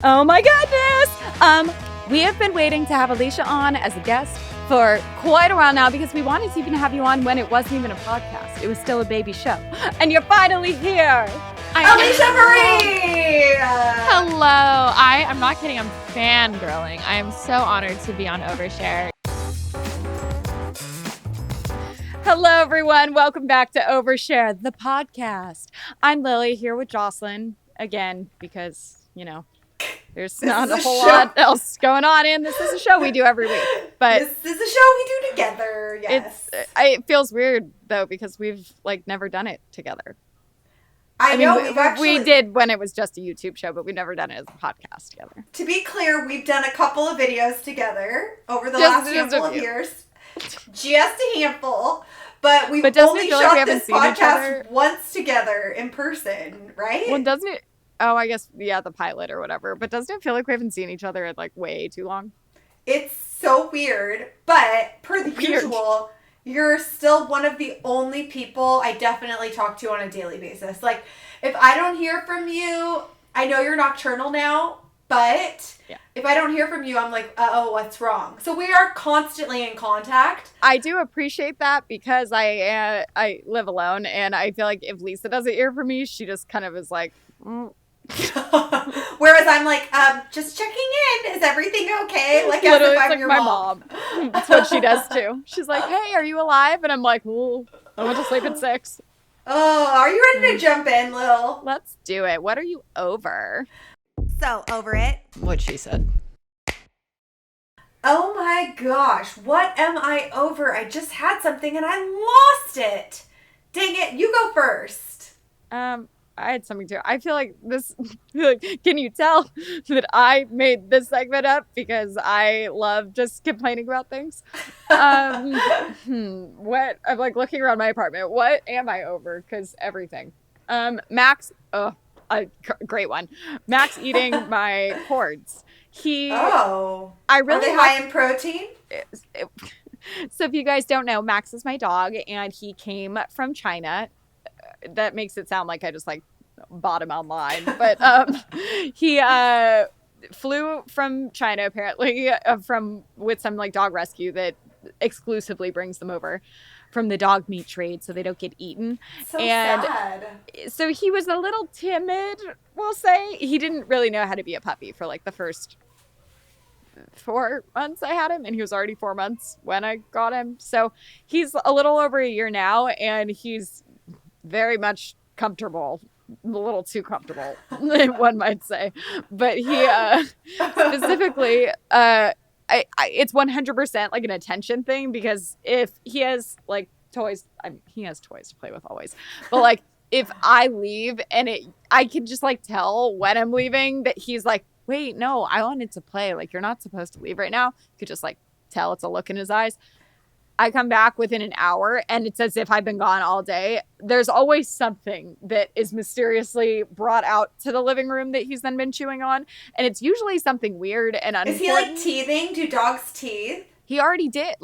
Oh my goodness! We have been waiting to have Alisha on as a guest for quite a while now because we wanted to even have you on when it wasn't even a podcast. It was still a baby show. And you're finally here! Alisha Marie! Hello. I'm not kidding. I'm fangirling. I am so honored to be on Overshare. Hello, everyone. Welcome back to Overshare, the podcast. I'm Lily here with Jocelyn again because, you know, there's not a whole lot else going on. And this is a show we do every week. But this is a show we do together. Yes. It feels weird, though, because we've, never done it together. I mean, we did when it was just a YouTube show, but we've never done it as a podcast together. To be clear, we've done a couple of videos together over the last handful of years. Just a handful. But we've only shot this podcast once together in person, right? Well, doesn't it? Oh, I guess, yeah, the pilot or whatever. But doesn't it feel like we haven't seen each other in, way too long? It's so weird. But per the usual, you're still one of the only people I definitely talk to on a daily basis. If I don't hear from you, I know you're nocturnal now, but if I don't hear from you, I'm like, uh-oh, what's wrong? So we are constantly in contact. I do appreciate that because I live alone, and I feel like if Lisa doesn't hear from me, she just kind of is like, Whereas I'm like, just checking in. Is everything okay? Like, as if I'm your mom. That's what she does too. She's like, hey, are you alive? And I'm like, well, I went to sleep at 6. Oh, are you ready to jump in, Lil? Let's do it. What are you over? So, over it. What she said. Oh my gosh. What am I over? I just had something and I lost it. Dang it. You go first. I had something too. I feel like this, can you tell that I made this segment up because I love just complaining about things? What, I'm looking around my apartment. What am I over? Because everything. Max, a great one. Max eating my cords. Are they high in protein? So if you guys don't know, Max is my dog and he came from China. That makes it sound like I just bought him online, but he flew from China apparently with some dog rescue that exclusively brings them over from the dog meat trade so they don't get eaten. So sad. So he was a little timid, we'll say. He didn't really know how to be a puppy for the first 4 months I had him, and he was already 4 months when I got him. So he's a little over a year now, and he's very much comfortable, a little too comfortable, one might say. But he specifically, it's 100% an attention thing, because if he has toys, he has toys to play with always. But if I leave and I can just tell when I'm leaving that he's wait, no, I wanted to play. You're not supposed to leave right now. You could just tell, it's a look in his eyes. I come back within an hour and it's as if I've been gone all day. There's always something that is mysteriously brought out to the living room that he's then been chewing on. And it's usually something weird and unimportant. Is he teething? Do dogs teeth? He already did.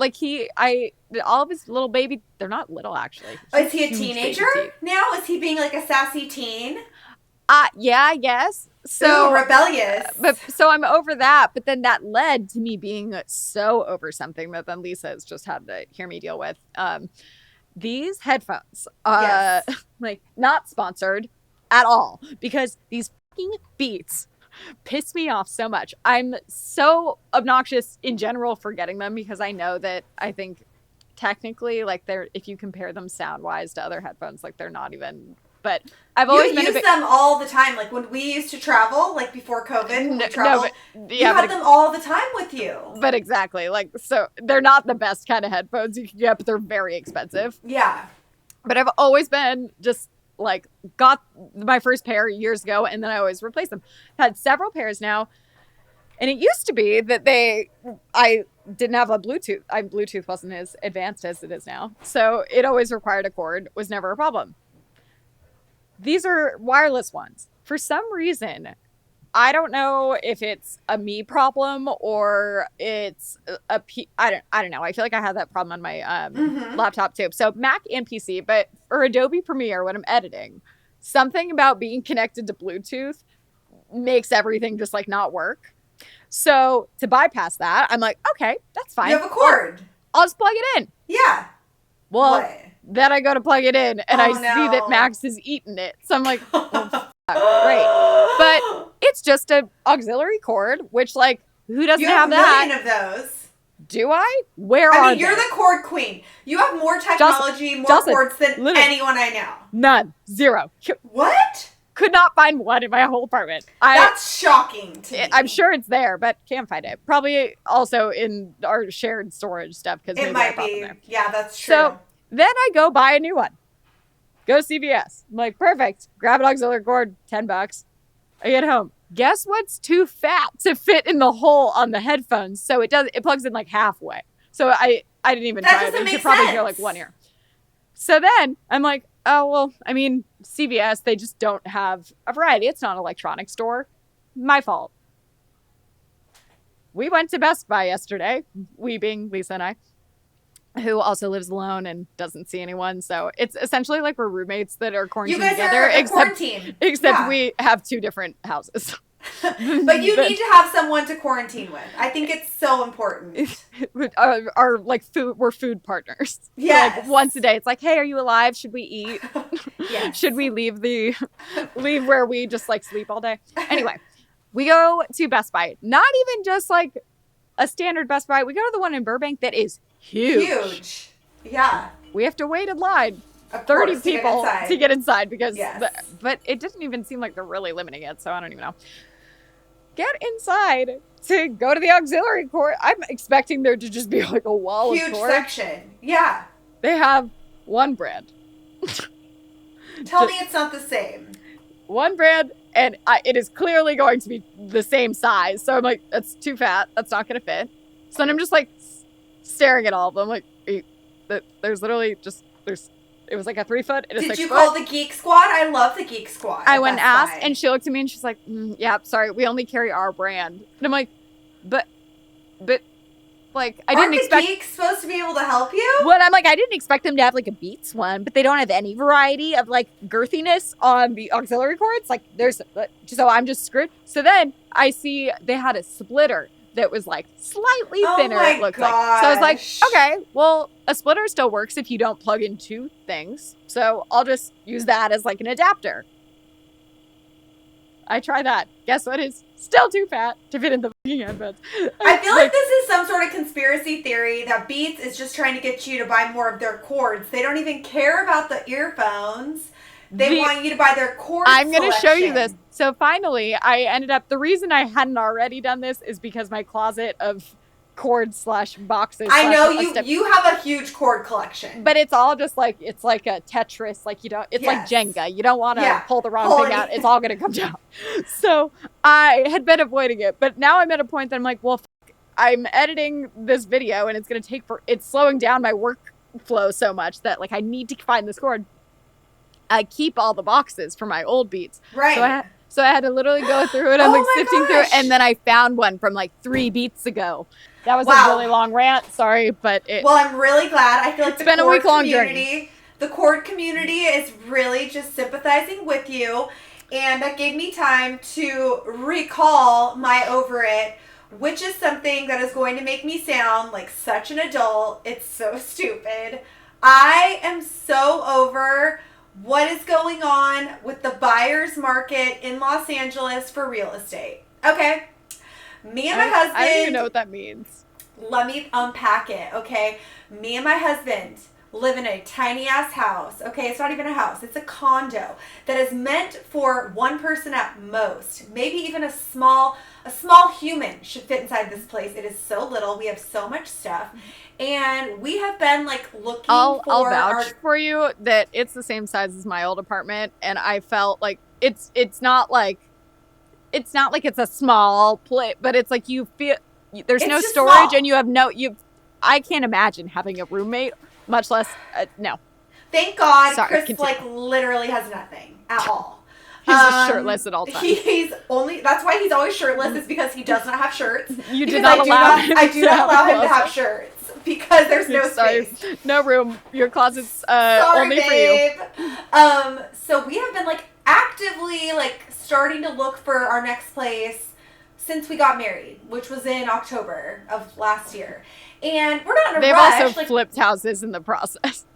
All of his little baby, they're not little actually. Is he a teenager now? Is he being a sassy teen? Yeah, I guess. So rebellious. So I'm over that, but then that led to me being so over something that then Lisa has just had to hear me deal with. These headphones, yes. Not sponsored at all, because these fucking Beats piss me off so much. I'm so obnoxious in general for getting them because I know that I think technically they're, if you compare them sound wise to other headphones, they're not even. But I've always use them all the time. When we used to travel, before COVID, when we traveled, you had them all the time with you. But exactly. So they're not the best kind of headphones you can get, but they're very expensive. Yeah. But I've always been just got my first pair years ago, and then I always replace them. I've had several pairs now. And it used to be that I didn't have a Bluetooth. Bluetooth wasn't as advanced as it is now. So it always required a cord, was never a problem. These are wireless ones. For some reason, I don't know if it's a me problem or it's I don't know. I feel like I had that problem on my laptop too. So Mac and PC, but for Adobe Premiere when I'm editing, something about being connected to Bluetooth makes everything just like not work. So to bypass that, I'm like, okay, that's fine. You have a cord. I'll just plug it in. Yeah. Well, What? then I go to plug it in and I see that Max has eaten it. So I'm like, oh, fuck, great. But it's just an auxiliary cord, which like, who doesn't have that? You have a million of those. Do I? Where are they? I mean, you're the cord queen. You have more technology, more cords than anyone I know. None. Zero. What? Could not find one in my whole apartment. That's shocking to me. I'm sure it's there, but can't find it. Probably also in our shared storage stuff because it might be. There. Yeah, that's true. So then I go buy a new one. Go CVS. I'm like, perfect. Grab an auxiliary cord, $10. I get home. Guess what's too fat to fit in the hole on the headphones? So it plugs in like halfway. So I didn't even try it. You could probably hear like one ear. So then I'm like, oh, well, I mean, CVS, they just don't have a variety. It's not an electronics store. My fault. We went to Best Buy yesterday, we being Lisa and I, who also lives alone and doesn't see anyone. So it's essentially like we're roommates that are quarantined together. Except we have two different houses. But you need to have someone to quarantine with. I think it's so important. Our like we're food partners. Yeah. So, like once a day, it's like, hey, are you alive? Should we eat? Yes. Should we leave where we just like sleep all day? Anyway, we go to Best Buy. Not even just like a standard Best Buy. We go to the one in Burbank that is huge. Yeah. We have to wait in line. 30 people to get inside because but it didn't even seem like they're really limiting it, so I don't even know. Get inside to go to the auxiliary cord. I'm expecting there to just be like a wall of cord. Huge section. Yeah. They have one brand. Tell me it's not the same. One brand, and it is clearly going to be the same size. So I'm like, that's too fat. That's not going to fit. So then I'm just like staring at all of them. Like, there's literally just, it was like a 3-foot and a 6-foot. Did you call the Geek Squad? I love the Geek Squad. I went and asked, and she looked at me and she's like, yeah, sorry, we only carry our brand. And I'm like, but, like, I didn't expect. Aren't the geeks supposed to be able to help you? Well, I'm like, I didn't expect them to have like a Beats one, but they don't have any variety of like girthiness on the auxiliary cords. Like, so I'm just screwed. So then I see they had a splitter that was like slightly thinner. It looked like. So I was like, okay, well, a splitter still works if you don't plug in two things. So I'll just use that as like an adapter. I try that. Guess what is still too fat to fit in the headphones. I feel like this is some sort of conspiracy theory that Beats is just trying to get you to buy more of their cords. They don't even care about the earphones. They want you to buy their cord I'm going to show you this. So finally, I ended up, the reason I hadn't already done this is because my closet of cord/boxes. I know you have a huge cord collection. But it's all just like, it's like a Tetris. Like it's like Jenga. You don't want to pull the wrong thing out. It's all going to come down. So I had been avoiding it. But now I'm at a point that I'm like, well, I'm editing this video and it's going to take it's slowing down my workflow so much that like I need to find this cord. I keep all the boxes for my old Beats. Right. So I had to literally go through it. I'm like sifting through it. And then I found one from like 3 Beats ago. That was a really long rant. Sorry, but well, I'm really glad. I feel like it's been a week-long journey. The cord community is really just sympathizing with you. And that gave me time to recall my over it, which is something that is going to make me sound like such an adult. It's so stupid. I am so over what is going on with the buyer's market in Los Angeles for real estate. Okay. Me and my husband. I don't even know what that means. Let me unpack it, okay? Me and my husband live in a tiny ass house. Okay, it's not even a house. It's a condo that is meant for one person at most. Maybe even a small human should fit inside this place. It is so little. We have so much stuff. And we have been like looking I'll vouch for you that it's the same size as my old apartment, and I felt like it's not like it's a small plate, but it's like you feel there's no storage small. And you have I can't imagine having a roommate, much less no. Thank God. Sorry, Chris continue. Like literally has nothing at all. He's just shirtless at all times. That's why he's always shirtless, is because he does not have shirts. You did not allow him. I do not allow him to have shirts because there's no space. No room. Your closet's only for you. So we have been like actively like starting to look for our next place since we got married, which was in October of last year. And we're not in a They've rush. also flipped houses in the process.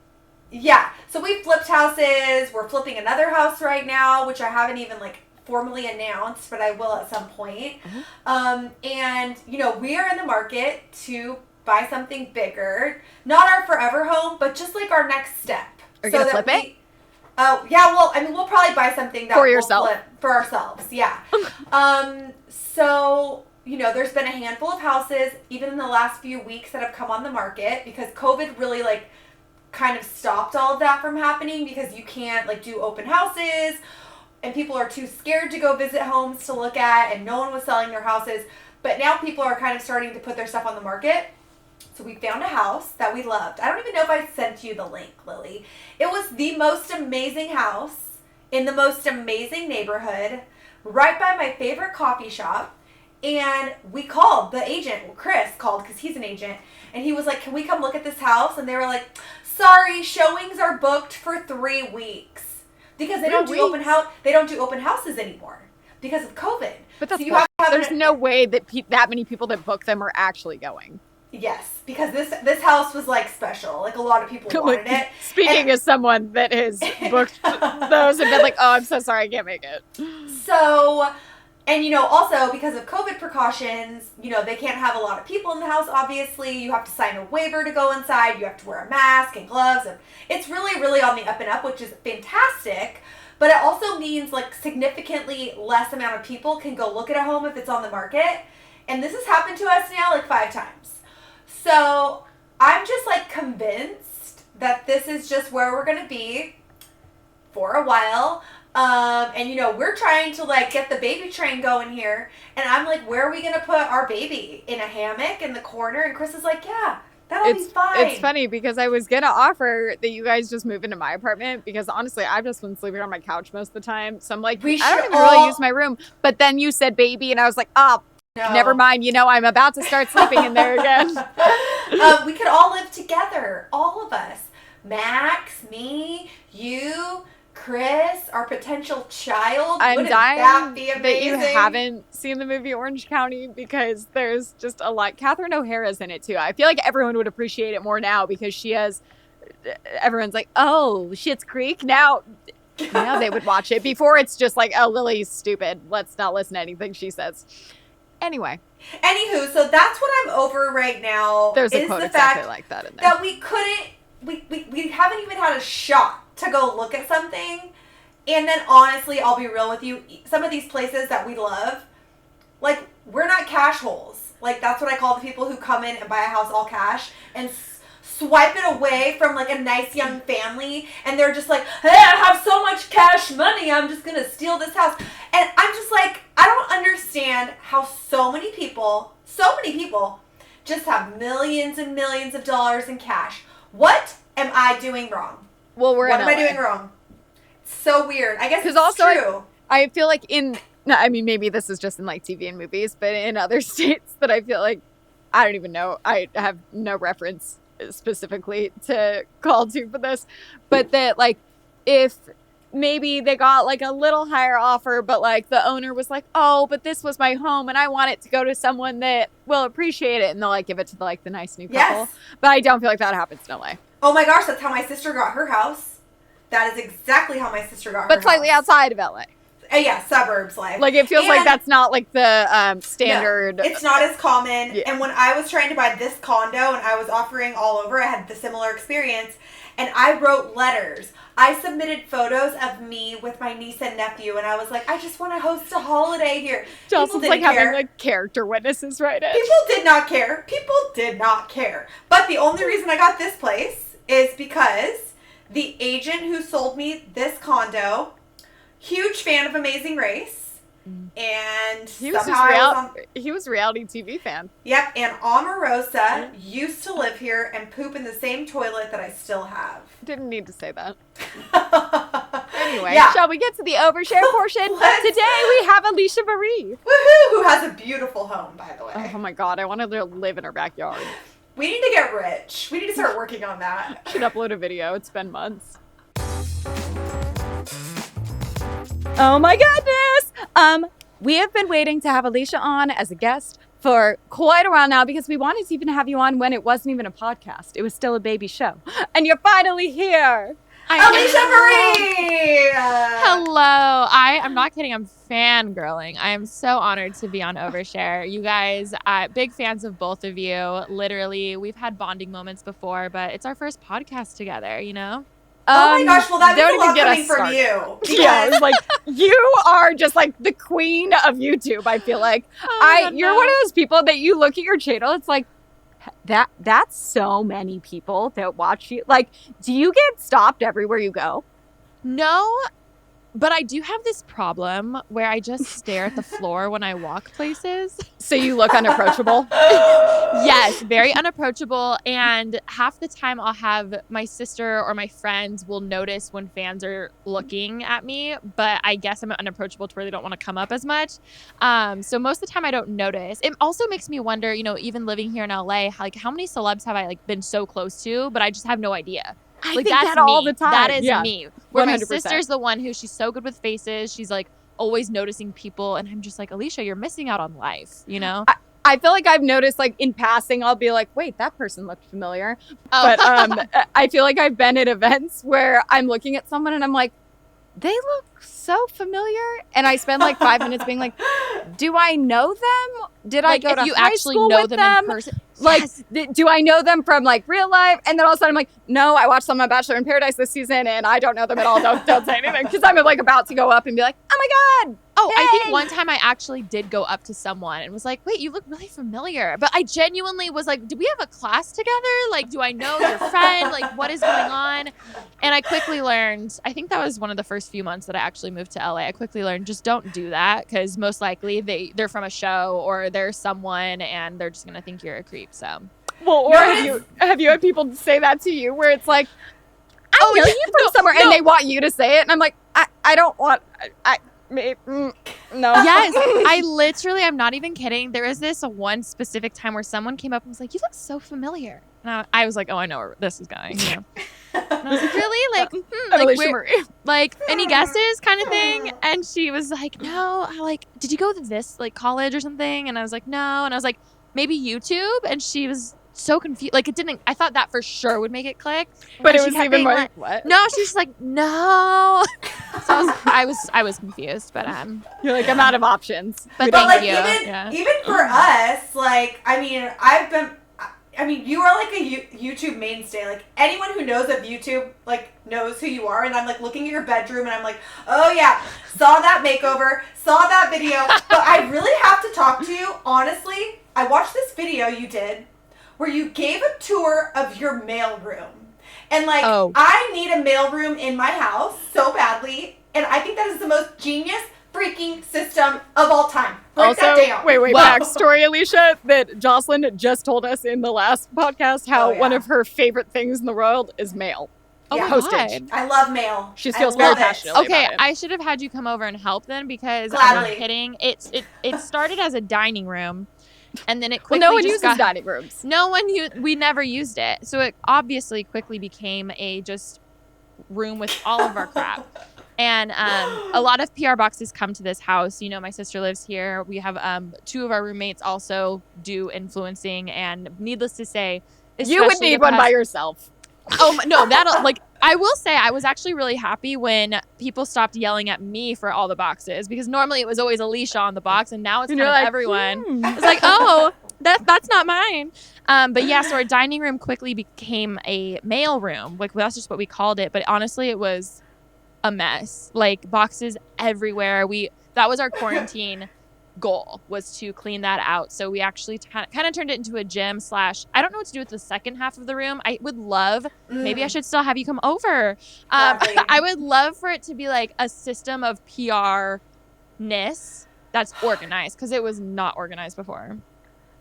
Yeah. So we flipped houses. We're flipping another house right now, which I haven't even formally announced, but I will at some point. Mm-hmm. And, we are in the market to buy something bigger. Not our forever home, but just our next step. Are you going to flip it? Yeah, well, we'll probably buy something that for we'll yourself. flip for ourselves, yeah. So, there's been a handful of houses, even in the last few weeks, that have come on the market because COVID really, kind of stopped all of that from happening because you can't, do open houses and people are too scared to go visit homes to look at and no one was selling their houses. But now people are kind of starting to put their stuff on the market. So we found a house that we loved. I don't even know if I sent you the link, Lily. It was the most amazing house in the most amazing neighborhood, right by my favorite coffee shop. And we called the agent. Chris called because he's an agent. And he was like, can we come look at this house? And they were like, sorry, showings are booked for 3 weeks. Because they don't do open houses anymore because of COVID. But that's so there's no way that that many people that book them are actually going. Yes, because this house was special. A lot of people wanted it. Speaking as someone that has booked those and been like, oh, I'm so sorry, I can't make it. So, and also because of COVID precautions, they can't have a lot of people in the house, obviously. You have to sign a waiver to go inside. You have to wear a mask and gloves. And it's really, really on the up and up, which is fantastic. But it also means significantly less amount of people can go look at a home if it's on the market. And this has happened to us now 5 times. So I'm just convinced that this is just where we're going to be for a while. And we're trying to get the baby train going here. And I'm where are we going to put our baby? In a hammock in the corner? And Chris is yeah, that'll be fine. It's funny because I was going to offer that you guys just move into my apartment because honestly, I've just been sleeping on my couch most of the time. So I'm I don't even really use my room. But then you said baby and I was oh, no. Never mind. I'm about to start sleeping in there again. We could all live together. All of us. Max, me, you, Chris, our potential child. I'm Wouldn't dying that be amazing? that you haven't seen the movie Orange County because there's just a lot. Catherine O'Hara's in it too. I feel like everyone would appreciate it more now because she has. Everyone's oh, Schitt's Creek. Now they would watch it. Before it's just oh, Lily's stupid. Let's not listen to anything she says. Anyway. Anywho, so that's what I'm over right now. There's a quote exactly like that in there. That we couldn't, we haven't even had a shot to go look at something. And then honestly, I'll be real with you, some of these places that we love, we're not cash holes. That's what I call the people who come in and buy a house all cash and swipe it away from a nice young family. And they're just hey, I have so much cash money, I'm just going to steal this house. And I'm just I don't understand how so many people just have millions and millions of dollars in cash. What am I doing wrong? Well, what am I doing wrong? It's so weird. I guess it's also true. I feel maybe this is just in TV and movies, but in other states that I feel I don't even know. I have no reference specifically to call to for this, but that if maybe they got a little higher offer, but the owner was oh, but this was my home and I want it to go to someone that will appreciate it, and they'll give it to the nice new couple. Yes. But I don't feel that happens in LA. Oh my gosh, that's how my sister got her house. That is exactly how my sister got her house. But slightly outside of LA. Yeah, suburbs life. It feels that's not the standard. No, it's not as common. Yeah. And when I was trying to buy this condo and I was offering all over, I had the similar experience. And I wrote letters. I submitted photos of me with my niece and nephew, and I was I just want to host a holiday here. People didn't care. Having character witnesses write it. People did not care. People did not care. But the only reason I got this place is because the agent who sold me this condo, huge fan of Amazing Race. And he was a reality TV fan. Yep, and Omarosa used to live here and poop in the same toilet that I still have. Didn't need to say that. Anyway, shall we get to the overshare portion? Today we have Alisha Marie. Woohoo! Who has a beautiful home, by the way. Oh my god, I want to live in her backyard. We need to get rich. We need to start working on that. Should upload a video. It's been months. Oh my goodness! We have been waiting to have Alisha on as a guest for quite a while now because we wanted to even have you on when it wasn't even a podcast. It was still a baby show. And you're finally here. Alisha Marie! Hello. I'm not kidding. I'm fangirling. I am so honored to be on Overshare. You guys, big fans of both of you. Literally, we've had bonding moments before, but it's our first podcast together, you know? Oh my gosh, well that means a lot coming from you. Because... Yeah, it's like you are just like the queen of YouTube, I feel like. You're one of those people that you look at your channel, it's like that's so many people that watch you. Like, do you get stopped everywhere you go? No, but I do have this problem where I just stare at the floor when I walk places. So you look unapproachable? Yes, very unapproachable. And half the time I'll have my sister or my friends will notice when fans are looking at me, but I guess I'm unapproachable to where they don't want to come up as much. So most of the time I don't notice. It also makes me wonder, you know, even living here in LA, how many celebs have I been so close to, but I just have no idea. I think that's that all the time. That is me. Where 100%. My sister's the one who she's so good with faces. She's always noticing people. And I'm just like, Alisha, you're missing out on life, you know? I feel like I've noticed in passing, I'll be like, wait, that person looked familiar. Oh. But I feel like I've been at events where I'm looking at someone and I'm like, they look so familiar. And I spend 5 minutes being like, do I know them? Did I go to you high actually school know with them in person? Yes. Do I know them from real life? And then all of a sudden I'm like, no, I watched them on Bachelor in Paradise this season and I don't know them at all. Don't say anything. Because I'm about to go up and be like, oh my God. Oh, yay. I think one time I actually did go up to someone and was like, wait, you look really familiar. But I genuinely was like, did we have a class together? Do I know your friend? What is going on? And I quickly learned, I think that was one of the first few months that I actually moved to LA. I quickly learned, just don't do that because most likely they're from a show or they're someone and they're just going to think you're a creep. So, well, or have you had people say that to you where it's like, I know you from somewhere and they want you to say it. And I'm like, I don't want, no. Yes, I'm not even kidding. There was this one specific time where someone came up and was like, you look so familiar. And I was like, oh, I know where this is going. You know? And I was like, really? Alisha Marie. Any guesses kind of thing? And she was like, no, did you go to this college or something? And I was like, no. And I was like, maybe YouTube? And she was so confused. It didn't, I thought that for sure would make it click. But it was even more what? No, she's just like, no. So I was confused, but you're like, I'm out of options. But thank you. Even for us, you are a YouTube mainstay. Anyone who knows of YouTube, knows who you are. And I'm looking at your bedroom and I'm like, oh yeah, saw that makeover, saw that video. But I really have to talk to you. Honestly, I watched this video you did where you gave a tour of your mailroom. And I need a mailroom in my house so badly. And I think that is the most genius freaking system of all time. Break that down. Wait, backstory, Alisha, that Jocelyn just told us in the last podcast how one of her favorite things in the world is mail. Oh my postage. God. I love mail. She feels very passionately Okay, about it. I should have had you come over and help then because Gladly. I'm not kidding. It started as a dining room. And then it quickly no one uses dining rooms. We never used it. So it obviously quickly became a just room with all of our crap. And a lot of PR boxes come to this house. You know, my sister lives here. We have 2 of our roommates also do influencing. And needless to say, you would need one by yourself. Oh, no, I will say I was actually really happy when people stopped yelling at me for all the boxes because normally it was always Alisha on the box and now it's kind of everyone. It's like, oh, that's not mine. But yeah, so our dining room quickly became a mail room. That's just what we called it. But honestly, it was a mess. Boxes everywhere. That was our quarantine goal, was to clean that out. So we actually kind of turned it into a gym / I don't know what to do with the second half of the room. I would love, maybe I should still have you come over. I would love for it to be a system of PR-ness that's organized because it was not organized before.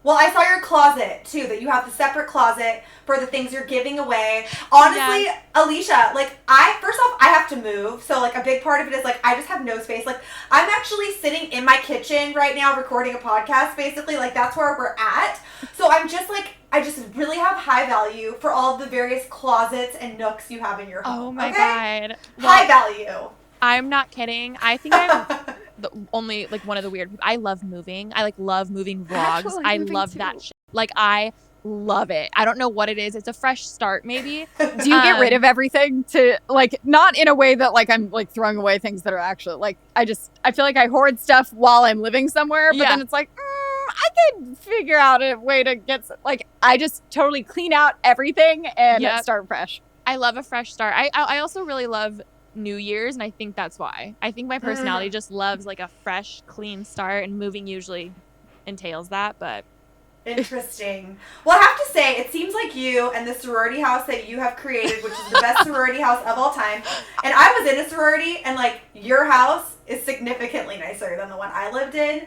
Well, I saw your closet, too, that you have the separate closet for the things you're giving away. Honestly, yes. Alisha, first off, I have to move. So, a big part of it is, I just have no space. I'm actually sitting in my kitchen right now recording a podcast, basically. That's where we're at. So, I'm just, I just really have high value for all of the various closets and nooks you have in your home. Oh, my God. High value. I'm not kidding. I think I'm only like one of the weird people. I love moving. I like love moving vlogs. actually I moving love too. that shit. Like I love it. I don't know what it is. It's a fresh start maybe. Do you get rid of everything to like, not in a way that like I'm like throwing away things that are actually like, I feel like I hoard stuff while I'm living somewhere, but then it's like, I could figure out a way to get, like, I just totally clean out everything and start fresh. I love a fresh start. I also really love New Year's, and I think that's why. I think my personality just loves like a fresh, clean start, and moving usually entails that, but interesting. Well, I have to say, it seems like you and the sorority house that you have created, which is the best sorority house of all time. And I was in a sorority, and like your house is significantly nicer than the one I lived in,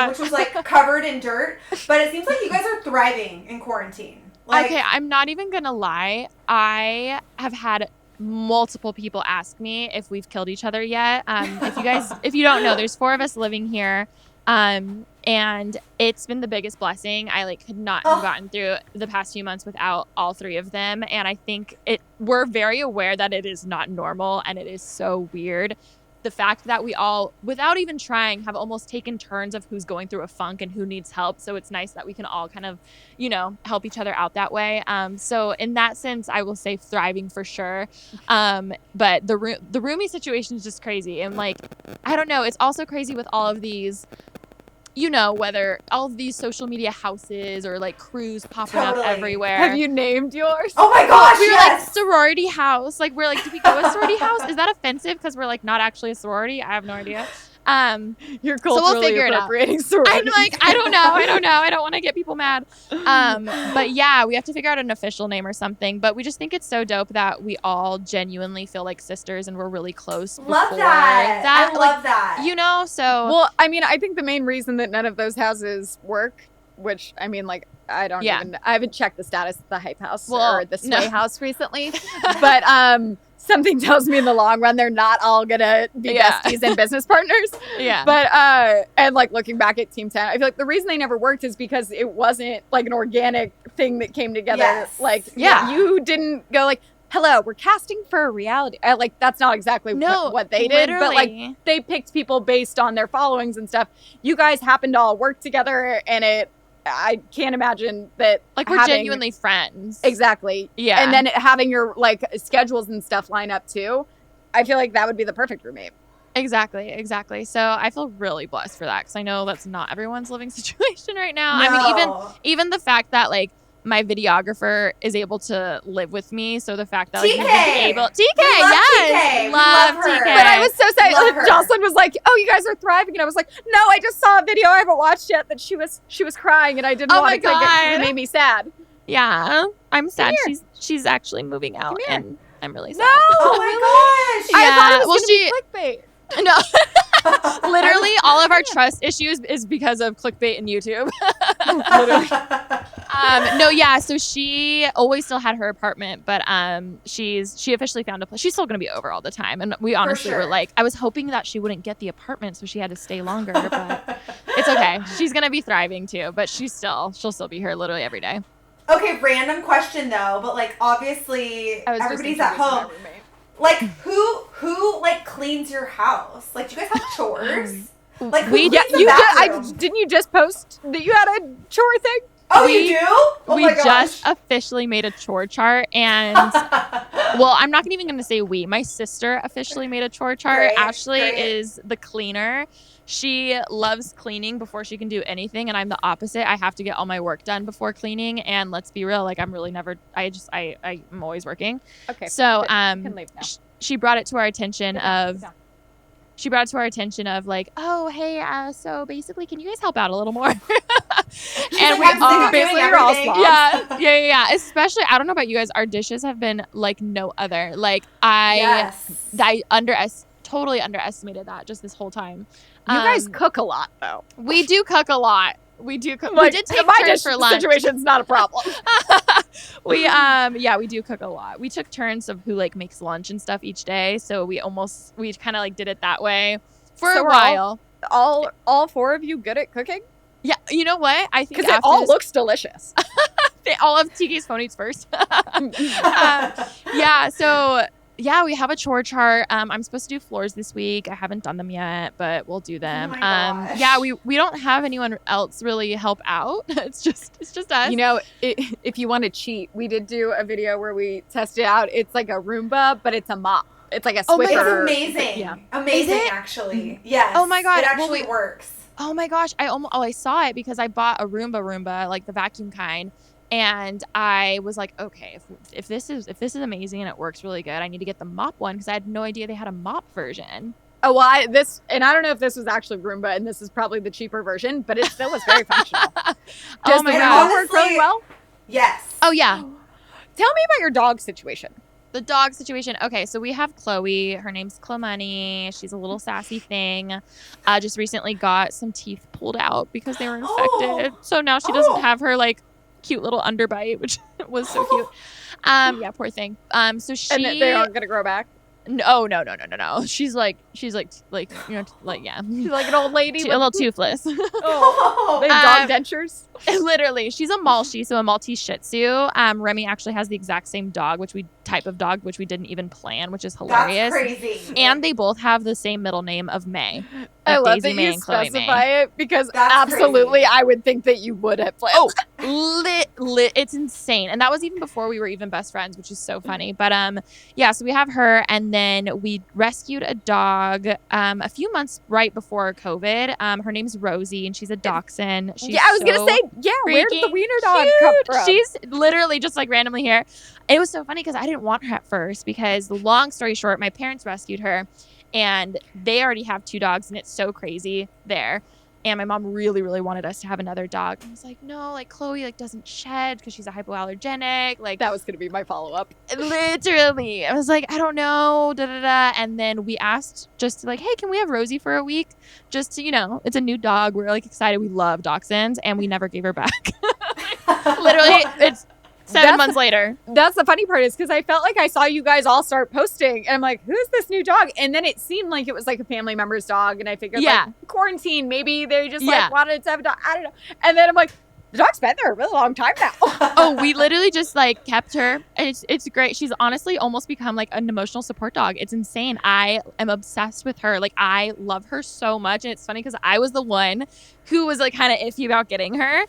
which was like covered in dirt. But it seems like you guys are thriving in quarantine. Like, okay, I'm not even gonna lie. I have had multiple people ask me if we've killed each other yet. If you don't know, there's 4 of us living here. And it's been the biggest blessing. I like could not have gotten through the past few months without all 3 of them. And I think we're very aware that it is not normal and it is so weird. The fact that we all, without even trying, have almost taken turns of who's going through a funk and who needs help. So it's nice that we can all kind of, help each other out that way. So in that sense, I will say thriving for sure. But the roomie situation is just crazy. And like, I don't know. It's also crazy with all of these, whether all of these social media houses or like crews popping up everywhere. Have you named yours? Oh my gosh, we were like sorority house. Like we're like, do we go a sorority house? Is that offensive because we're like not actually a sorority? I have no idea. You're culturally appropriating sororities. I'm like, I don't know. I don't want to get people mad. But yeah, we have to figure out an official name or something. But we just think it's so dope that we all genuinely feel like sisters and we're really close. Love that. I love that. So. Well, I mean, I think the main reason that none of those houses work, which I mean, like, I haven't checked the status of the Hype House or the Sway House recently, but something tells me in the long run they're not all gonna be besties and business partners. Yeah. But and like looking back at Team 10, I feel like the reason they never worked is because it wasn't like an organic thing that came together. Yes. Like you didn't go like, hello, we're casting for a reality. Like that's not exactly what they did, but like they picked people based on their followings and stuff. You guys happened to all work together, and I can't imagine that like we're genuinely friends. Exactly. Yeah. And then having your like schedules and stuff line up too. I feel like that would be the perfect roommate. Exactly. So I feel really blessed for that because I know that's not everyone's living situation right now. No. I mean, even the fact that like my videographer is able to live with me. So the fact that like TK. love TK. But I was so sad. Jocelyn was like, "Oh, you guys are thriving," and I was like, "No, I just saw a video I haven't watched yet that she was crying, and I didn't want to click it because it made me sad." Yeah, I'm sad. She's actually moving out, and I'm really sad. No, oh my gosh! I thought it was clickbait. No, literally all of our trust issues is because of clickbait and YouTube. Literally. So she always still had her apartment, but she officially found a place. She's still gonna be over all the time, and we honestly were like, I was hoping that she wouldn't get the apartment, so she had to stay longer, but it's okay. She's gonna be thriving too, but she'll still be here literally every day. Okay, random question though, but like obviously everybody's at home. Like who like cleans your house? Like do you guys have chores? Like who cleans the bathroom? Didn't you just post that you had a chore thing? Oh, you do? Oh we just officially made a chore chart, and well, I'm not even going to say we. My sister officially made a chore chart. Ashley is the cleaner. She loves cleaning before she can do anything, and I'm the opposite. I have to get all my work done before cleaning, and let's be real, like I'm really never. I'm always working. Okay. So can leave now. She brought it to our attention of. She brought it to our attention of like, oh, hey, so basically, can you guys help out a little more? And we all basically are all slobs. Yeah. Especially, I don't know about you guys, our dishes have been like no other. Like I totally underestimated that just this whole time. You guys cook a lot, though. We do cook a lot. We do cook. Like, we did take my turns for lunch. Situation's not a problem. We do cook a lot. We took turns of who like makes lunch and stuff each day, so we kind of like did it that way for a while. All 4 of you good at cooking? Yeah, you know what? I think because it all looks delicious. They all have TK's phone eats first. So yeah, we have a chore chart. I'm supposed to do floors this week. I haven't done them yet, but we'll do them. Oh my gosh. Yeah, we don't have anyone else really help out. It's just us. You know, if you want to cheat, we did do a video where we tested out. It's like a Roomba, but it's a mop. It's like a Swiffer. It's amazing. Yeah. Amazing, actually. Yes. Oh my God. It actually works. Oh my gosh, I saw it because I bought a Roomba, like the vacuum kind, and I was like, okay, if this is amazing and it works really good, I need to get the mop one because I had no idea they had a mop version. Oh well, I don't know if this was actually Roomba, and this is probably the cheaper version, but it still was very functional. Oh my God, work really well? Yes. Oh yeah. Tell me about your dog situation. The dog situation. Okay, so we have Chloe. Her name's Clemani. She's a little sassy thing. Just recently got some teeth pulled out because they were infected. So now she doesn't have her like cute little underbite, which was so cute. Yeah, poor thing. So she And they aren't gonna grow back. No. She's like yeah. She's like an old lady, A little toothless. Oh, they have dog dentures. Literally, she's a Malshi, so a Maltese Shih Tzu. Remy actually has the exact same type of dog, which we didn't even plan, which is hilarious. That's crazy. And they both have the same middle name of May. I love Daisy that May you and Chloe specify May. it because That's absolutely, crazy. I would think that you would have planned. Oh, lit. It's insane. And that was even before we were even best friends, which is so funny. But yeah, so we have her, and then we rescued a dog a few months right before COVID. Her name's Rosie, and she's a dachshund. She's I was gonna say, where did the freaking wiener dog come from? She's literally just like randomly here. It was so funny because I didn't want her at first because, long story short, my parents rescued her, and they already have 2 dogs, and it's so crazy there. And my mom really, really wanted us to have another dog. I was like, no, like Chloe like doesn't shed because she's a hypoallergenic. Like That was gonna be my follow-up. literally, I was like, I don't know, And then we asked just to like, hey, can we have Rosie for a week? Just to, it's a new dog. We're like excited. We love dachshunds, and we never gave her back. Literally, it's 7 months later. That's the funny part is because I felt like I saw you guys all start posting, and I'm like, who's this new dog? And then it seemed like it was like a family member's dog, and I figured, like, quarantine, maybe they just like wanted to have a dog. I don't know. And then I'm like, the dog's been there a really long time now. Oh, we literally just like kept her, and it's great. She's honestly almost become like an emotional support dog. It's insane. I am obsessed with her. Like, I love her so much, and it's funny because I was the one who was like kind of iffy about getting her.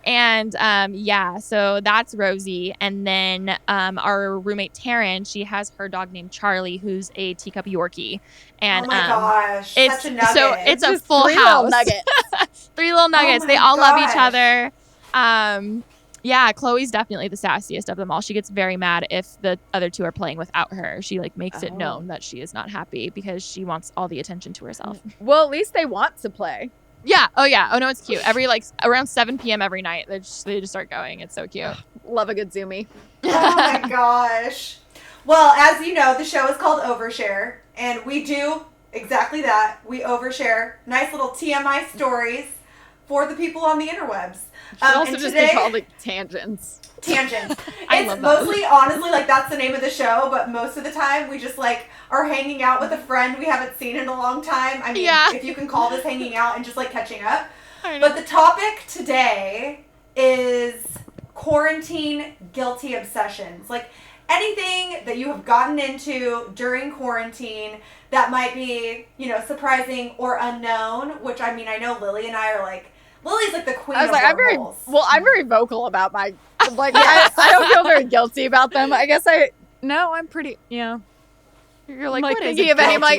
And yeah, so that's Rosie. And then our roommate Taryn, she has her dog named Charlie, who's a teacup Yorkie. And oh my gosh, it's such a nugget. so it's a Just full 3 house. little nuggets. 3 little nuggets. Oh They my all love each gosh. other. Yeah, Chloe's definitely the sassiest of them all. She gets very mad if the other 2 are playing without her. She like makes it known that she is not happy because she wants all the attention to herself. Well, at least they want to play. Yeah. Oh yeah. Oh no, it's cute. Every like around 7 p.m. every night, they just start going. It's so cute. Love a good zoomie. Oh my gosh. Well, as you know, the show is called Overshare, and we do exactly that. We overshare nice little TMI stories for the people on the interwebs. It should also and just today, be called like tangents. Tangents. I It's love that. mostly, honestly, like that's the name of the show, but most of the time we just like are hanging out with a friend we haven't seen in a long time. I mean, Yeah. if you can call this hanging out and just like catching up. I know. But the topic today is quarantine guilty obsessions. Like anything that you have gotten into during quarantine that might be, surprising or unknown, which I mean, I know Lily and I are like, Lily's like the queen I was of like, wormholes. I'm very vocal about my, like, I don't feel very guilty about them. I guess I'm pretty, You're like, like, what is thinking a of any, I'm guilty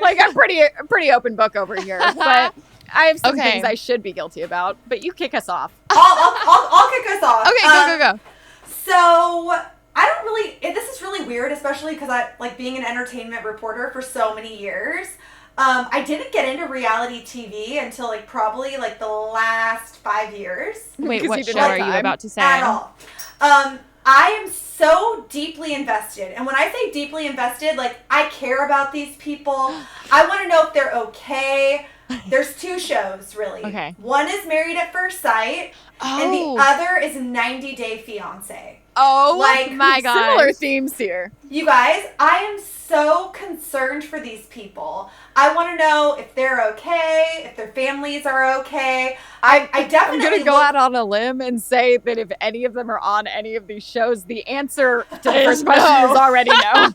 like, pleasure? I'm pretty open book over here, but I have some Okay. things I should be guilty about, but you kick us off. I'll kick us off. Okay, go. So I don't really. This is really weird, especially because I like being an entertainment reporter for so many years. I didn't get into reality TV until like probably like the last 5 years Wait, Because what you show didn't have are you time. about to say? at all. I am so deeply invested, and when I say deeply invested, like I care about these people. I want to know if they're okay. There's 2 shows really. Okay. One is Married at First Sight. and the other is 90 Day Fiance. Oh, like, my God. Similar themes here. You guys, I am so concerned for these people. I want to know if they're okay, if their families are okay. I definitely I'm going to go out on a limb and say that if any of them are on any of these shows, the answer to the first question is already no.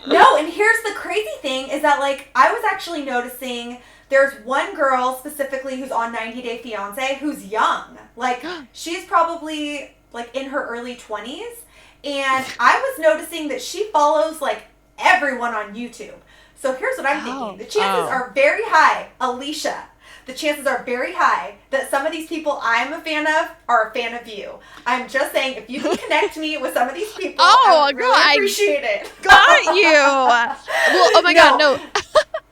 No, and here's the crazy thing is that, like, I was actually noticing there's one girl specifically who's on 90 Day Fiance who's young. Like, she's probably, like, in her early 20s. And I was noticing that she follows, like, everyone on YouTube. So here's what I'm thinking. The chances are very high, Alisha, the chances are very high that some of these people I'm a fan of are a fan of you. I'm just saying, if you can connect me with some of these people, I would really appreciate it. Got you. Well, oh my God, no.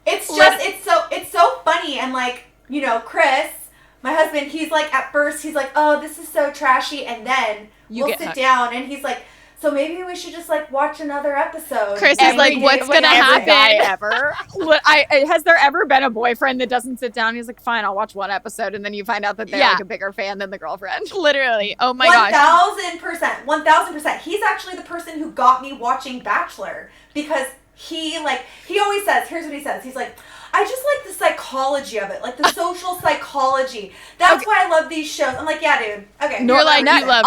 It's just, it's so funny. And, like, you know, Chris, my husband, he's like, at first, he's like, oh, this is so trashy. And then we'll sit down and he's like, so maybe we should just, like, watch another episode. Chris is like, what's going to happen? Ever. Has there ever been a boyfriend that doesn't sit down? He's like, fine, I'll watch one episode. And then you find out that they're like a bigger fan than the girlfriend. Literally. Oh my gosh. 1,000%. 1,000%. He's actually the person who got me watching Bachelor because he always says, here's what he says. He's like, I just like the psychology of it, like the social psychology. That's why I love these shows. I'm like, yeah, dude. Okay. Nor like you love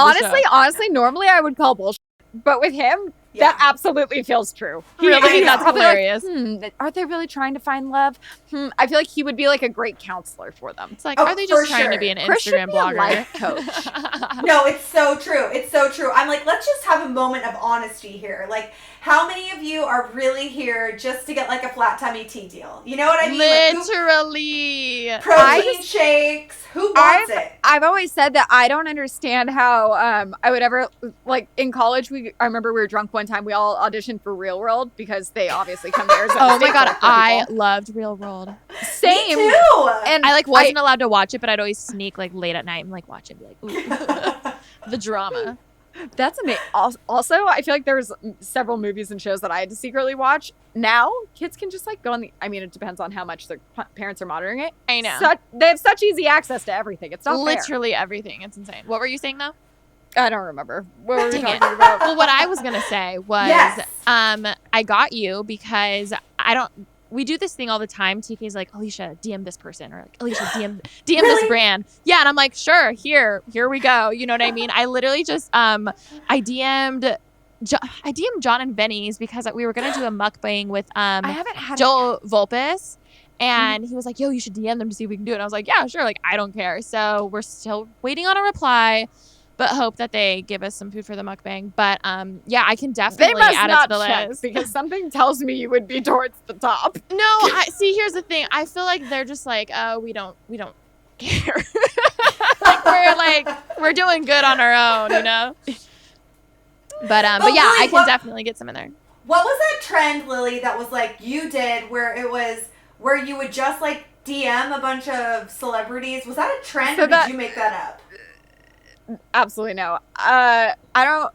honestly, normally I would call bullshit. But with him, that absolutely feels true. Really? That's hilarious. Like, are they really trying to find love? I feel like he would be like a great counselor for them. It's like, are they just trying to be an Instagram blogger? Life coach. No, it's so true. It's so true. I'm like, let's just have a moment of honesty here. Like, how many of you are really here just to get like a flat tummy tea deal? You know what I mean? Literally. Like, protein shakes. Who wants it? I've always said that I don't understand how I would ever, like, in college, I remember we were drunk one time. We all auditioned for Real World because they obviously come to Arizona. Oh my God, I loved Real World. Me Same. too. And I like wasn't allowed to watch it, but I'd always sneak like late at night and like watch it and be like, ooh. The drama. That's amazing. Also, I feel like there's several movies and shows that I had to secretly watch. Now, kids can just like go on I mean, it depends on how much their parents are monitoring it. I know. They have such easy access to everything. It's not literally fair. everything. It's insane. What were you saying though? I don't remember. What were we Dang talking about? Well, what I was going to say was, I got you because we do this thing all the time. TK's like, Alisha, DM this person, or like, Alisha, DM this brand. Yeah, and I'm like, sure, here we go. You know what I mean? I literally just I DM'd John and Benny's because we were gonna do a mukbang with I haven't had Joel Volpus. And he was like, yo, you should DM them to see if we can do it. And I was like, yeah, sure. Like, I don't care. So we're still waiting on a reply, but hope that they give us some food for the mukbang. But yeah, I can definitely add it to the list because something tells me you would be towards the top. No, see. Here's the thing. I feel like they're just like, oh, we don't care. we're doing good on our own, you know. But yeah, Lily, I can definitely get some in there. What was that trend, Lily, that was like you did where you would just like DM a bunch of celebrities? Was that a trend or did you make that up? Absolutely no. I don't.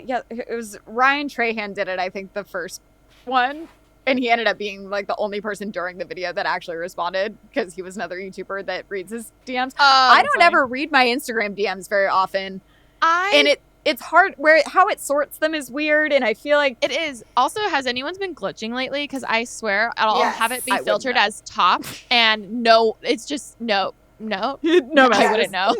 Yeah, it was Ryan Trahan did it. I think the first one, and he ended up being like the only person during the video that actually responded because he was another YouTuber that reads his DMs. I don't ever read my Instagram DMs very often, and it's hard how it sorts them is weird, and I feel like it is. Also, has anyone been glitching lately? Because I swear I'll have it be filtered as top, and no, it's just no. I wouldn't know.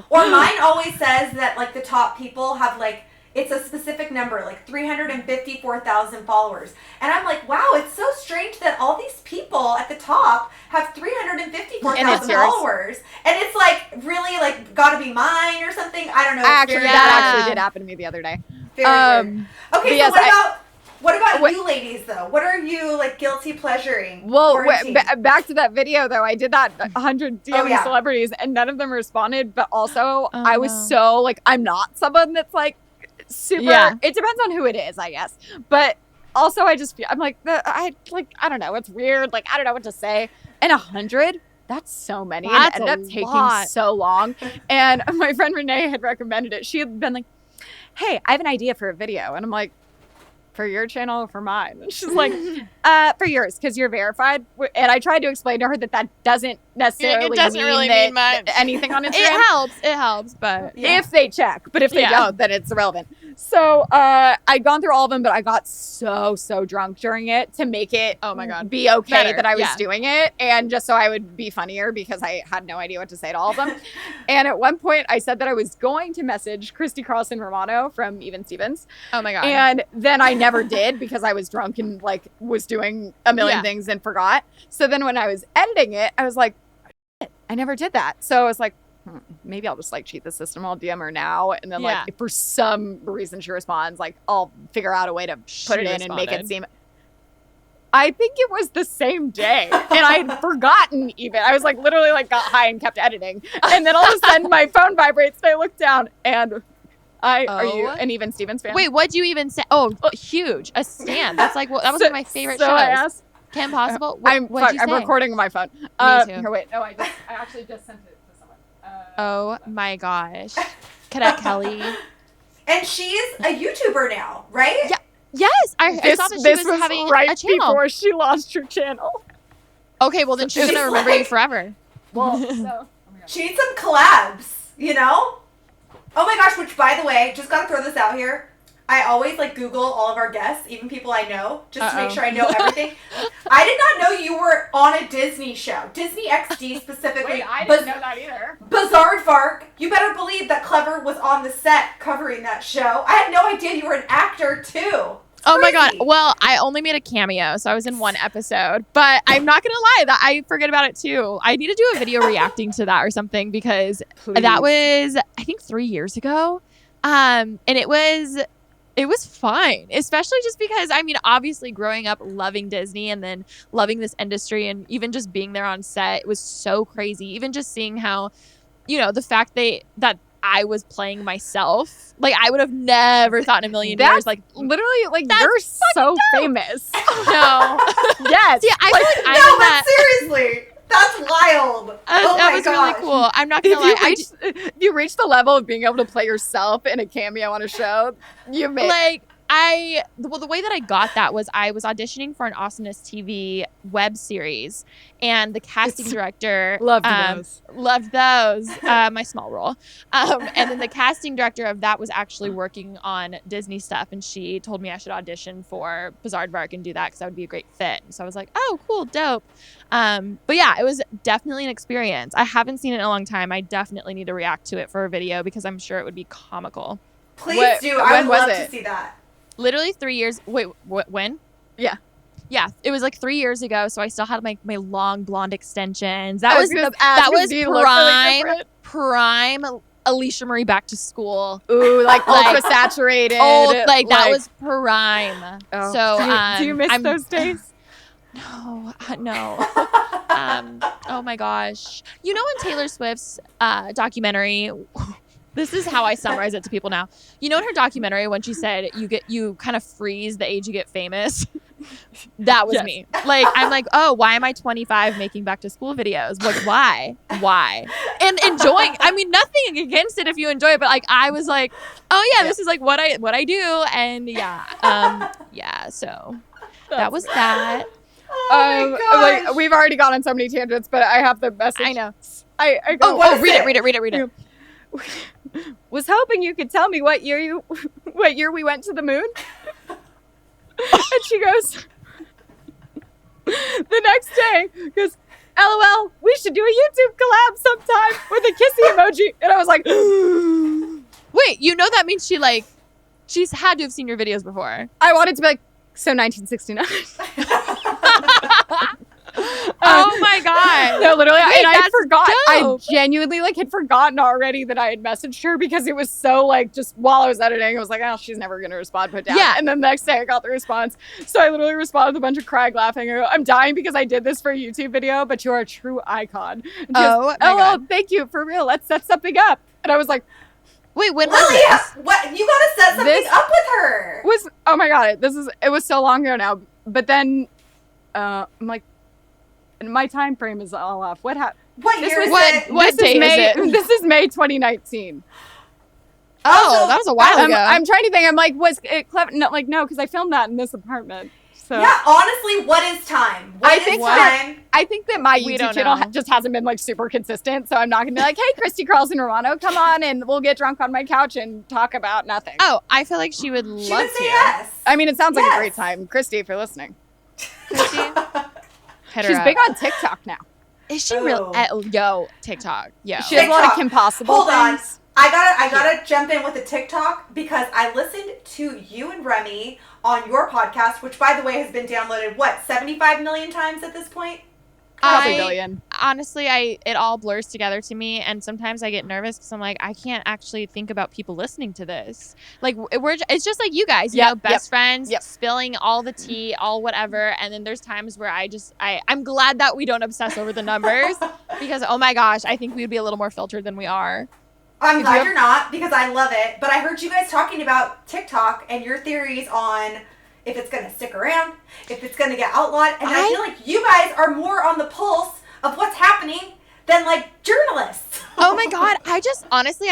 Or mine always says that like the top people have like it's a specific number, like 354,000 followers. And I'm like, wow, it's so strange that all these people at the top have 354,000 followers. And it's like really like gotta be mine or something. I don't know. That actually did happen to me the other day. Very weird. Okay, so what about you ladies, though? What are you, like, guilty pleasuring? Well, back to that video, though. I did that 100 DMing celebrities, and none of them responded. But also, I was so, like, I'm not someone that's, like, super... Yeah. It depends on who it is, I guess. But also, I'm like, I don't know. It's weird. Like, I don't know what to say. And 100? That's so many. And it ended up taking so long. And my friend Renee had recommended it. She had been like, hey, I have an idea for a video. And I'm like, for your channel or for mine? And she's like, for yours, because you're verified. And I tried to explain to her that doesn't necessarily mean much. Anything on Instagram. It helps, but if they check. But if they don't, then it's irrelevant. So I'd gone through all of them, but I got so drunk during it to make it be okay that I was doing it. And just so I would be funnier because I had no idea what to say to all of them. And at one point I said that I was going to message Christy Carlson Romano from Even Stevens. Oh my God. And then I never did because I was drunk and like was doing a million things and forgot. So then when I was editing it, I was like, I never did that. So I was like, maybe I'll just like cheat the system. I'll DM her now. And then like if for some reason she responds, like I'll figure out a way to put it in and make it seem. I think it was the same day. And I had forgotten even. I was like literally like got high and kept editing. And then all of a sudden my phone vibrates and I look down and are you an Even Stevens fan? Wait, what'd you even say? Oh, huge. A stan. That's like, that was one of my favorite shows. I asked, Kim Possible? I'm recording on my phone. Me too. Here, wait. No, I actually just sent it to someone. Oh my gosh. Cadet Kelly. And she's a YouTuber now, right? Yeah. Yes. I saw that she was having right a channel. Before she lost her channel. Okay, well then she's going to remember you forever. Well, she needs some collabs, you know? Oh my gosh, which by the way, just gotta throw this out here. I always like Google all of our guests, even people I know, just to make sure I know everything. I did not know you were on a Disney show. Disney XD specifically. Wait, I didn't know that either. Bizarre. You better believe that Clever was on the set covering that show. I had no idea you were an actor too. Oh my God. Well, I only made a cameo, so I was in one episode. But I'm not going to lie, that I forget about it too. I need to do a video reacting to that or something because that was, I think, 3 years ago. And it was fine, especially just because, I mean, obviously growing up loving Disney and then loving this industry and even just being there on set, it was so crazy. Even just seeing how, the fact that I was playing myself. Like, I would have never thought in a million years. Like, literally, like, you're so famous. No. Yes. Yeah, I feel like I'm in that. Seriously. That's wild. That was really cool. I'm not going to lie. If you reach the level of being able to play yourself in a cameo on a show, you made like, the way that I got that was I was auditioning for an Awesomeness TV web series, and the casting director loved those, my small role, and then the casting director of that was actually working on Disney stuff, and she told me I should audition for Bizaardvark and do that because that would be a great fit. So I was like, oh, cool, dope. But yeah, it was definitely an experience. I haven't seen it in a long time. I definitely need to react to it for a video because I'm sure it would be comical. Please do. I would love to see that. Literally 3 years. Wait, when? Yeah. Yeah, it was like 3 years ago, so I still had my long blonde extensions. That was prime Alisha Marie back to school. Ooh, like ultra saturated. That was prime. Oh. So do you miss those days? No. Oh my gosh. In Taylor Swift's documentary. This is how I summarize it to people now. In her documentary when she said you kind of freeze the age you get famous. That was me. Like, I'm like, oh, why am I 25 making back to school videos? Like, why? And enjoying. I mean, nothing against it if you enjoy it, but like, I was like, oh yeah, this is like what I do, and so that was that. Oh my gosh. Like, we've already gone on so many tangents, but I have the message. I know. Read it. Was hoping you could tell me what year we went to the moon. And she goes, the next day, goes, LOL, we should do a YouTube collab sometime with a kissy emoji. And I was like, wait, that means she's had to have seen your videos before. I wanted to be like, so 1969. Oh my God. No, literally. Wait, and I forgot. Dope. I genuinely had forgotten already that I had messaged her because it was so just while I was editing, I was like, oh, she's never going to respond, put down. Yeah. And then the next day I got the response. So I literally responded with a bunch of crying, laughing. I'm dying because I did this for a YouTube video, but you're a true icon. And she goes, God. Thank you. For real. Let's set something up. And I was like, wait, when was this? What? You got to set something up with her. Oh my God. It was so long ago now. But then I'm like, and my time frame is all off. What happened? What year is it? What day is it? This is May 2019. Oh, that was a while ago. I'm trying to think. I'm like, was it clever? No, like, no, because I filmed that in this apartment. So. Yeah, honestly, what is time? I think that my YouTube channel just hasn't been like super consistent, so I'm not gonna be like, hey, Christy Carls and Romano, come on and we'll get drunk on my couch and talk about nothing. Oh, I feel like she would love she would to. Say yes. I mean, it sounds like a great time. Christy, if you're listening. Christy, she's big on TikTok now. Is she real? Yo, TikTok. Yeah. She has a lot of Kim Possible Hold things. on. I gotta jump in with a TikTok because I listened to you and Remy on your podcast, which by the way has been downloaded 75 million times at this point? Probably billion. Honestly, it all blurs together to me, and sometimes I get nervous because I'm like, I can't actually think about people listening to this. Like it's just like you guys, you know, best friends, spilling all the tea, all whatever, and then there's times where I'm glad that we don't obsess over the numbers because oh my gosh, I think we'd be a little more filtered than we are. I'm glad you're not because I love it. But I heard you guys talking about TikTok and your theories on if it's going to stick around, if it's going to get outlawed. And I feel like you guys are more on the pulse of what's happening than like journalists. Oh my God. I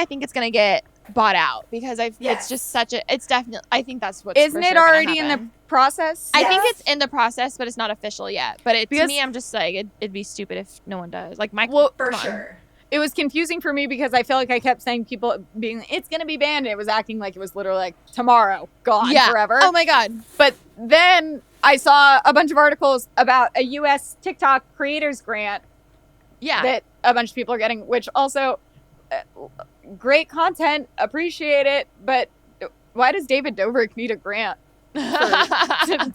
think it's going to get bought out because it's just it's definitely, I think that's what's Isn't it already in the process? I think it's in the process, but it's not official yet. But to me, I'm just like, it'd be stupid if no one does. Like for sure. It was confusing for me because I feel like I kept saying people being, it's going to be banned. And it was acting like it was literally like tomorrow, gone forever. Oh my God. But then I saw a bunch of articles about a U.S. TikTok creators grant that a bunch of people are getting, which also great content, appreciate it. But why does David Dobrik need a grant? For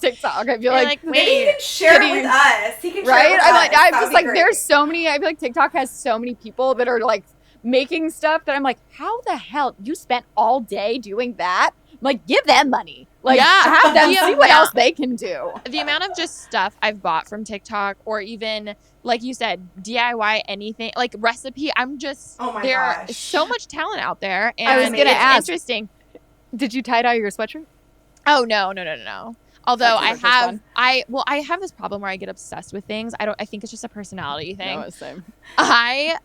TikTok, I feel like maybe he can share it with us. He can share it with us. I'm just like, there's so many. I feel like TikTok has so many people that are like making stuff that I'm like, how the hell you spent all day doing that? Like, give them money. Like, have them see what else they can do. The amount of just stuff I've bought from TikTok, or even like you said, DIY anything, like recipe. I'm just there's so much talent out there, and I was gonna ask, interesting. Did you tie dye your sweatshirt? Oh no. Although I have this problem where I get obsessed with things. I think it's just a personality thing. No, same. I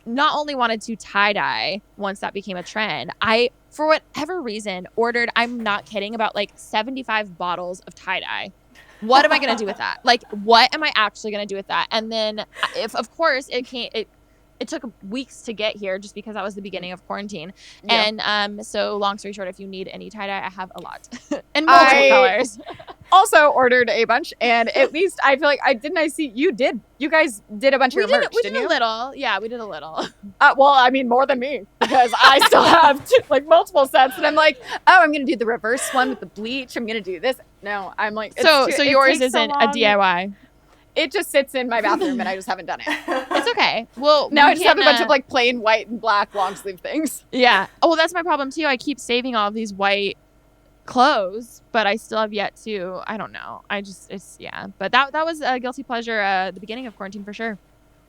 not only wanted to tie dye once that became a trend, I for whatever reason ordered, I'm not kidding, about like 75 bottles of tie dye. What am I going to do with that? Like, what am I actually going to do with that? And then if of course it took weeks to get here just because that was the beginning of quarantine. Yeah. And so long story short, if you need any tie-dye, I have a lot. And multiple colors. Also ordered a bunch, and at least I feel like I see you guys did a bunch of your merch, didn't you? We did a little. Yeah, we did a little. Well, I mean more than me because I still have like multiple sets, and I'm like, oh, I'm going to do the reverse one with the bleach. I'm going to do this. No, I'm like, so yours isn't a DIY. It just sits in my bathroom and I just haven't done it. It's okay. Well, now I just have a bunch of like plain white and black long sleeve things. Yeah. Oh, well, that's my problem too. I keep saving all of these white clothes, but I still have yet to, I don't know. But that was a guilty pleasure at the beginning of quarantine for sure.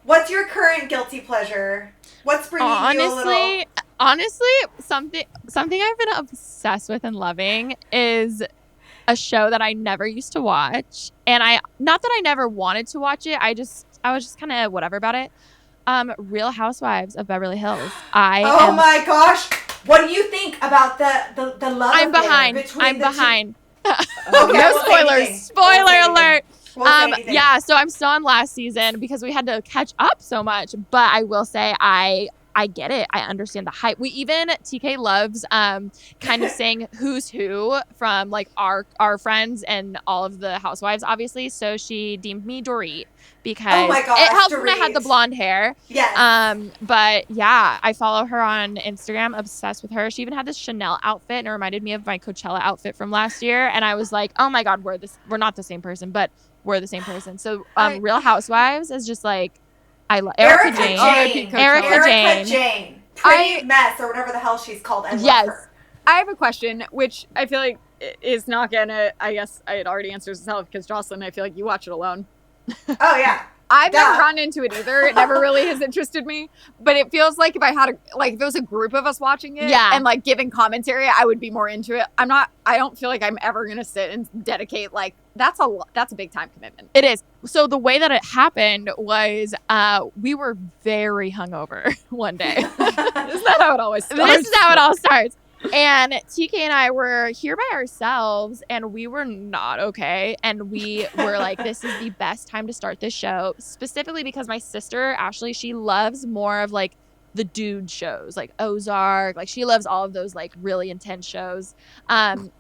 What's your current guilty pleasure? What's bringing you a little... Honestly, something I've been obsessed with and loving is a show that I never used to watch, and not that I never wanted to watch it, I was just kind of whatever about it. Real Housewives of Beverly Hills. My gosh, what do you think about the love? I'm behind. Okay, no spoilers. Spoiler alert. Yeah, so I'm still on last season because we had to catch up so much, but I will say I get it. I understand the hype. TK loves kind of saying who's who from like our friends and all of the housewives, obviously. So she deemed me Dorit because it helped when I had the blonde hair. Yes. But yeah, I follow her on Instagram, obsessed with her. She even had this Chanel outfit and it reminded me of my Coachella outfit from last year. And I was like, oh my God, we're not the same person, but we're the same person. So Real Housewives is just like, I love Erica Jane. Erica Jane. Pretty Mess or whatever the hell she's called. I love her. I have a question, which I feel like is not gonna. I guess it already answers itself because Jocelyn, I feel like you watch it alone. Oh yeah. I've never gotten into it either. It never really has interested me. But it feels like if I had if there was a group of us watching it and like giving commentary, I would be more into it. I don't feel like I'm ever gonna sit and dedicate that's a big time commitment. It is. So the way that it happened was we were very hungover one day. Isn't that how it always starts? This is how it all starts. And TK and I were here by ourselves, and we were not okay. And we were like, this is the best time to start this show, specifically because my sister, Ashley, she loves more of like the dude shows, like Ozark. Like she loves all of those like really intense shows. And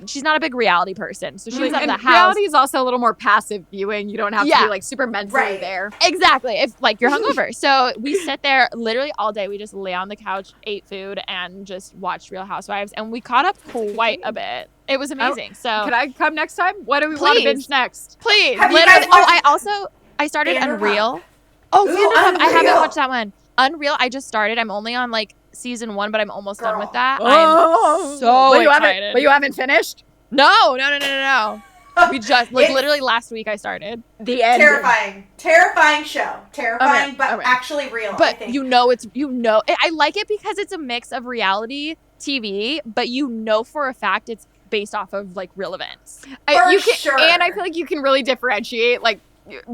she's not a big reality person. So she was at the house. Reality is also a little more passive viewing. You don't have to be like super mentally there. Exactly. If like you're hungover. So we sit there literally all day. We just lay on the couch, ate food, and just watched Real Housewives. And we caught up quite a bit. It was amazing. So can I come next time? What do we want to binge next? Please. I started Unreal. I haven't watched that one. Unreal, I just started. I'm only on like season 1, but I'm almost done with that. I'm so excited. But you haven't finished? No. We just literally last week I started. The end. Terrifying show. Terrifying, but actually real. But I think. I like it because it's a mix of reality TV, but for a fact it's based off of like real events. Sure. And I feel like you can really differentiate like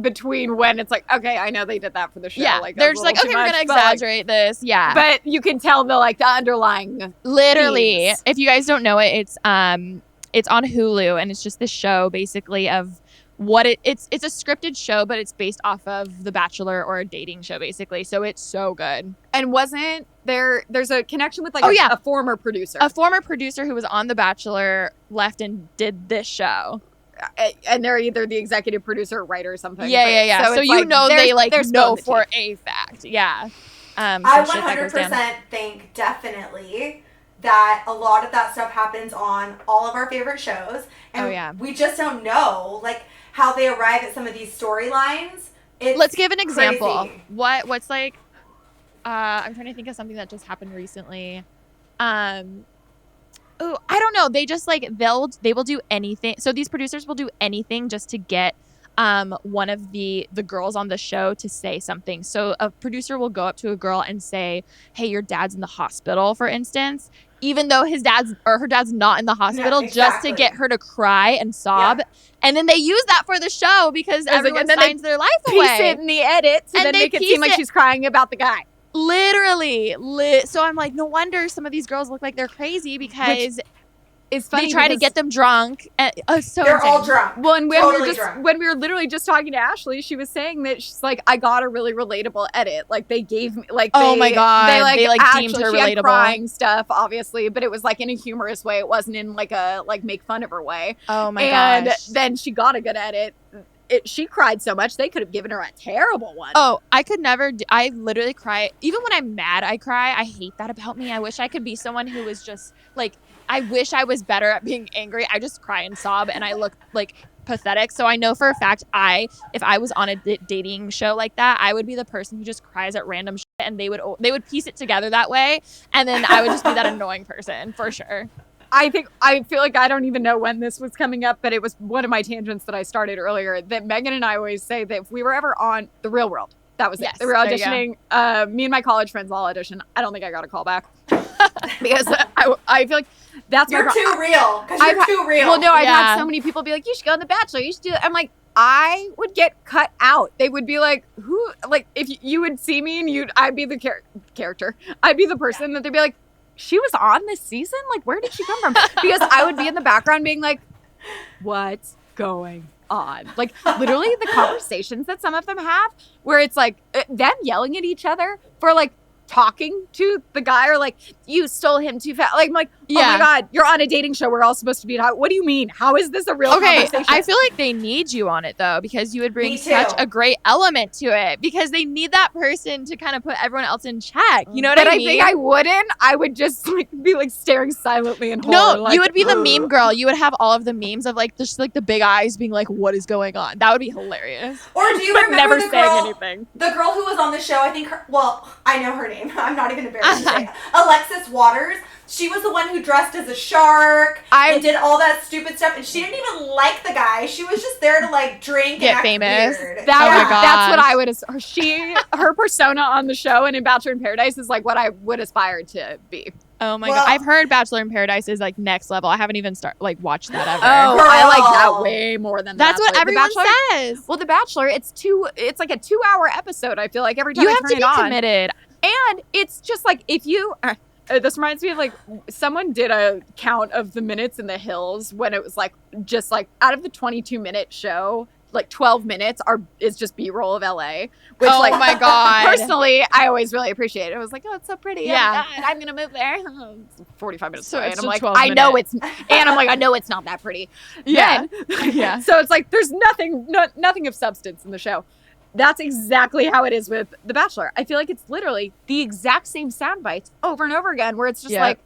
between when it's like, okay, I know they did that for the show. Yeah, like they're just like, okay, we're gonna exaggerate this. Yeah, but you can tell the underlying. Literally, themes. If you guys don't know it, it's on Hulu, and it's just this show basically of what it's a scripted show, but it's based off of The Bachelor or a dating show basically. So it's so good. And wasn't there's a connection with a former producer. A former producer who was on The Bachelor left and did this show. And they're either the executive producer or writer or something. Yeah. So they know for a fact. Yeah. I 100% think definitely that a lot of that stuff happens on all of our favorite shows. And we just don't know how they arrive at some of these storylines. Let's give an example. Crazy. What's like I'm trying to think of something that just happened recently. Oh, I don't know. They just they will do anything. So these producers will do anything just to get one of the girls on the show to say something. So a producer will go up to a girl and say, "Hey, your dad's in the hospital," for instance, even though her dad's not in the hospital, just to get her to cry and sob. Yeah. And then they use that for the show because everyone signs their life away. Piece it in the edit and then make it seem like she's crying about the guy. Literally. So I'm like, no wonder some of these girls look like they're crazy because it's funny they try to get them drunk. They're insane. all drunk. Well, and when we were literally just talking to Ashley, she was saying that she's like, I got a really relatable edit. Like they gave me oh my god, they deemed her she relatable. Had crying stuff, obviously, but it was in a humorous way. It wasn't in a make fun of her way. Oh my gosh. And then she got a good edit. She cried so much they could have given her a terrible one. Oh, I could never. I literally cry. Even when I'm mad, I cry. I hate that about me. I wish I could be someone who was just I wish I was better at being angry. I just cry and sob, and I look pathetic. So I know for a fact, if I was on a dating show like that, I would be the person who just cries at random shit, and they would piece it together that way, and then I would just be that annoying person for sure. I feel like I don't even know when this was coming up, but it was one of my tangents that I started earlier that Megan and I always say that if we were ever on The Real World, that was it. We were auditioning. Me and my college friends all auditioned. I don't think I got a call back because I feel like that's you're too real. Because you're too real. Well, no, I've had so many people be like, you should go on The Bachelor. You should do it. I'm like, I would get cut out. They would be like, who? If you would see me and I'd be the character. I'd be the person that they'd be like, she was on this season? Where did she come from? Because I would be in the background being like, what's going on? Literally the conversations that some of them have where it's them yelling at each other for talking to the guy or you stole him too fast. I'm like, oh my god, you're on a dating show. We're all supposed to be. What do you mean? How is this a real conversation? I feel like they need you on it though because you would bring such a great element to it because they need that person to kind of put everyone else in check. You know what I mean? But I think I wouldn't. I would just be staring silently in horror. No, you would be the meme girl. You would have all of the memes of just the big eyes being like, what is going on? That would be hilarious. Or do you remember never the saying girl, anything? The girl who was on the show, I think I know her name. name. I'm not even embarrassed to say it. Alexis Waters. She was the one who dressed as a shark and did all that stupid stuff. And she didn't even like the guy. She was just there to like drink and act famous. weird. That's what I would. Her persona on the show and in Bachelor in Paradise is like what I would aspire to be. Oh my god! I've heard Bachelor in Paradise is like next level. I haven't even watched that ever. Oh, girl. I like that way more than that's what everyone says. Well, The Bachelor, it's like a 2-hour episode. I feel like every time you I have turn to it be on, committed, and it's just like if you. This reminds me of like someone did a count of the minutes in the hills when it was like just like out of the 22-minute show, like 12 minutes is just B-roll of LA. Which oh my god! Personally, I always really appreciate it. I was like, oh, it's so pretty. Yeah, I'm gonna move there. 45 minutes so away, and I'm like, I know it's not that pretty. Yeah, yeah. So it's like there's nothing of substance in the show. That's exactly how it is with The Bachelor. I feel like it's literally the exact same sound bites over and over again, where it's just like,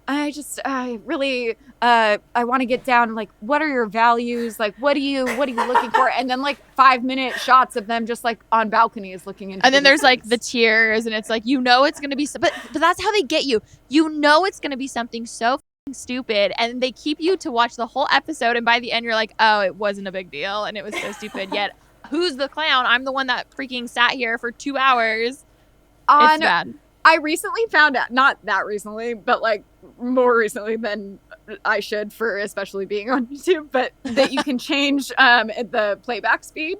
I really want to get down. Like, what are your values? Like, what are you looking for? And then like 5-minute shots of them just like on balconies looking into. And then there's like the tears, and it's like it's gonna be, but that's how they get you. It's gonna be something so stupid, and they keep you to watch the whole episode, and by the end you're like, oh, it wasn't a big deal, and it was so stupid. Yet, who's the clown? I'm the one that freaking sat here for 2 hours. It's bad. I recently found out, not that recently, but like more recently than I should for especially being on YouTube, but that you can change the playback speed.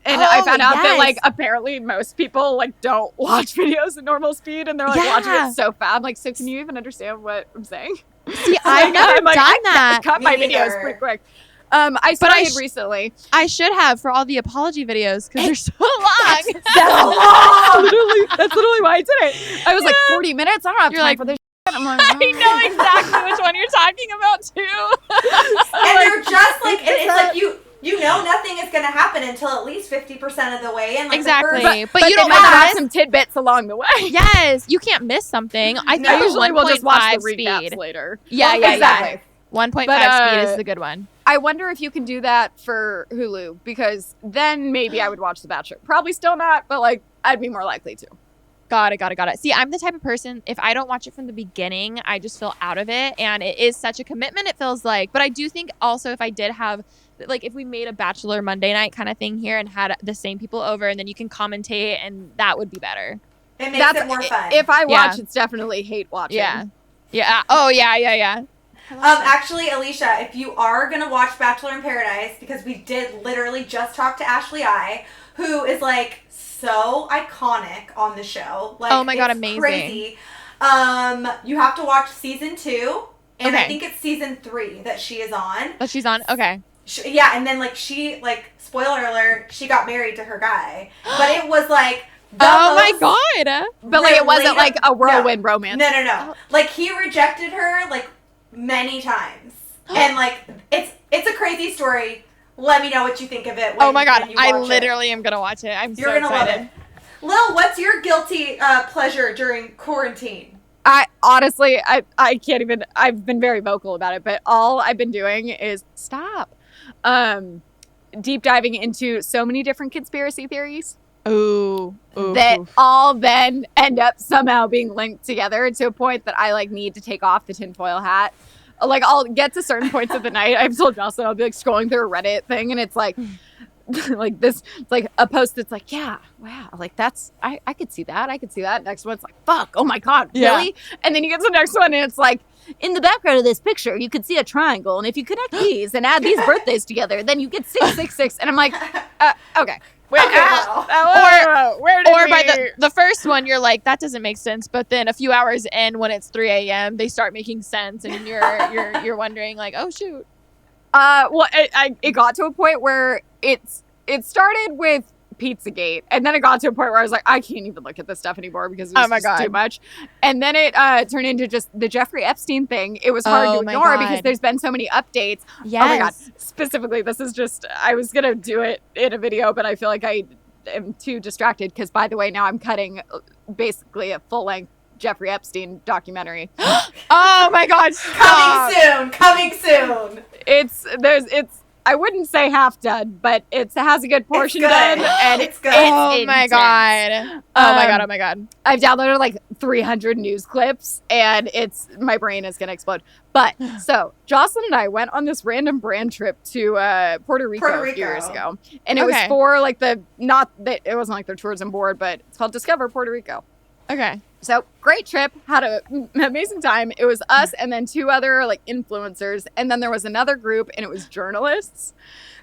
And I found out that like apparently most people like don't watch videos at normal speed, and they're like watching it so fast. I'm like, so can you even understand what I'm saying? See, I've never done that. I cut my videos pretty quick. I started recently. I should have for all the apology videos because they're so long. That's literally why I did it. I was like 40 minutes. I don't have time for this. I'm like, I know exactly which one you're talking about too. And they're just like, it's like you know nothing is going to happen until at least 50% of the way. And like exactly. But you don't want to have some tidbits along the way. Yes, you can't miss something. I think usually we'll just watch the speed recaps later. Yeah, exactly. 1.5 speed is the good one. I wonder if you can do that for Hulu, because then maybe I would watch The Bachelor. Probably still not, but like I'd be more likely to. Got it. See, I'm the type of person, if I don't watch it from the beginning, I just feel out of it. And it is such a commitment, it feels like. But I do think also if I did have, like if we made a Bachelor Monday night kind of thing here and had the same people over, and then you can commentate, and that would be better. It makes it more fun. If I watch, it's definitely hate watching. Yeah. Oh, yeah. Actually, Alisha, if you are going to watch Bachelor in Paradise, because we did literally just talk to Ashley I, who is like so iconic on the show. Like, oh my God, amazing. Crazy. You have to watch season 2, and I think it's season 3 that she is on. That she's on? Okay. And then spoiler alert, she got married to her guy. But it was like, my God. But like it wasn't like a whirlwind romance. No. Like he rejected her like many times. And like it's a crazy story. Let me know what you think of it. Oh my God, I literally am gonna watch it. You're gonna love it. Lil, what's your guilty pleasure during quarantine? I honestly, I can't even. I've been very vocal about it, but all I've been doing is stop. Deep diving into so many different conspiracy theories. Ooh. That all then end up somehow being linked together to a point that I like need to take off the tinfoil hat. Like I'll get to certain points of the night. I've told Jocelyn I'll be like scrolling through a Reddit thing, and it's like like this, like a post that's like, yeah, wow, like that's I could see that. Next one's like, fuck, oh my God, really? And then you get to the next one, and it's like, in the background of this picture, you could see a triangle, and if you connect these and add these birthdays together, then you get 666. And I'm like, okay. Where by the first one, you're like, that doesn't make sense. But then a few hours in, when it's 3 a.m., they start making sense, and you're wondering like, oh shoot. Well, it got to a point where it started with Pizzagate, and then it got to a point where I was like, I can't even look at this stuff anymore because it was just too much. And then it turned into just the Jeffrey Epstein thing. It was hard to ignore because there's been so many updates. Yes. Oh my God. Specifically, this is just, I was going to do it in a video, but I feel like I am too distracted because, by the way, now I'm cutting basically a full-length Jeffrey Epstein documentary. Oh my God. Coming soon. It's I wouldn't say half done, but it has a good portion done, and it's good. Oh my god. Oh my god. I've downloaded like 300 news clips, and my brain is gonna explode. But so Jocelyn and I went on this random brand trip to Puerto Rico a few years ago, and it was for like it wasn't like their tourism board, but it's called Discover Puerto Rico. Okay. So great trip, had an amazing time. It was us and then 2 other like influencers, and then there was another group, and it was journalists.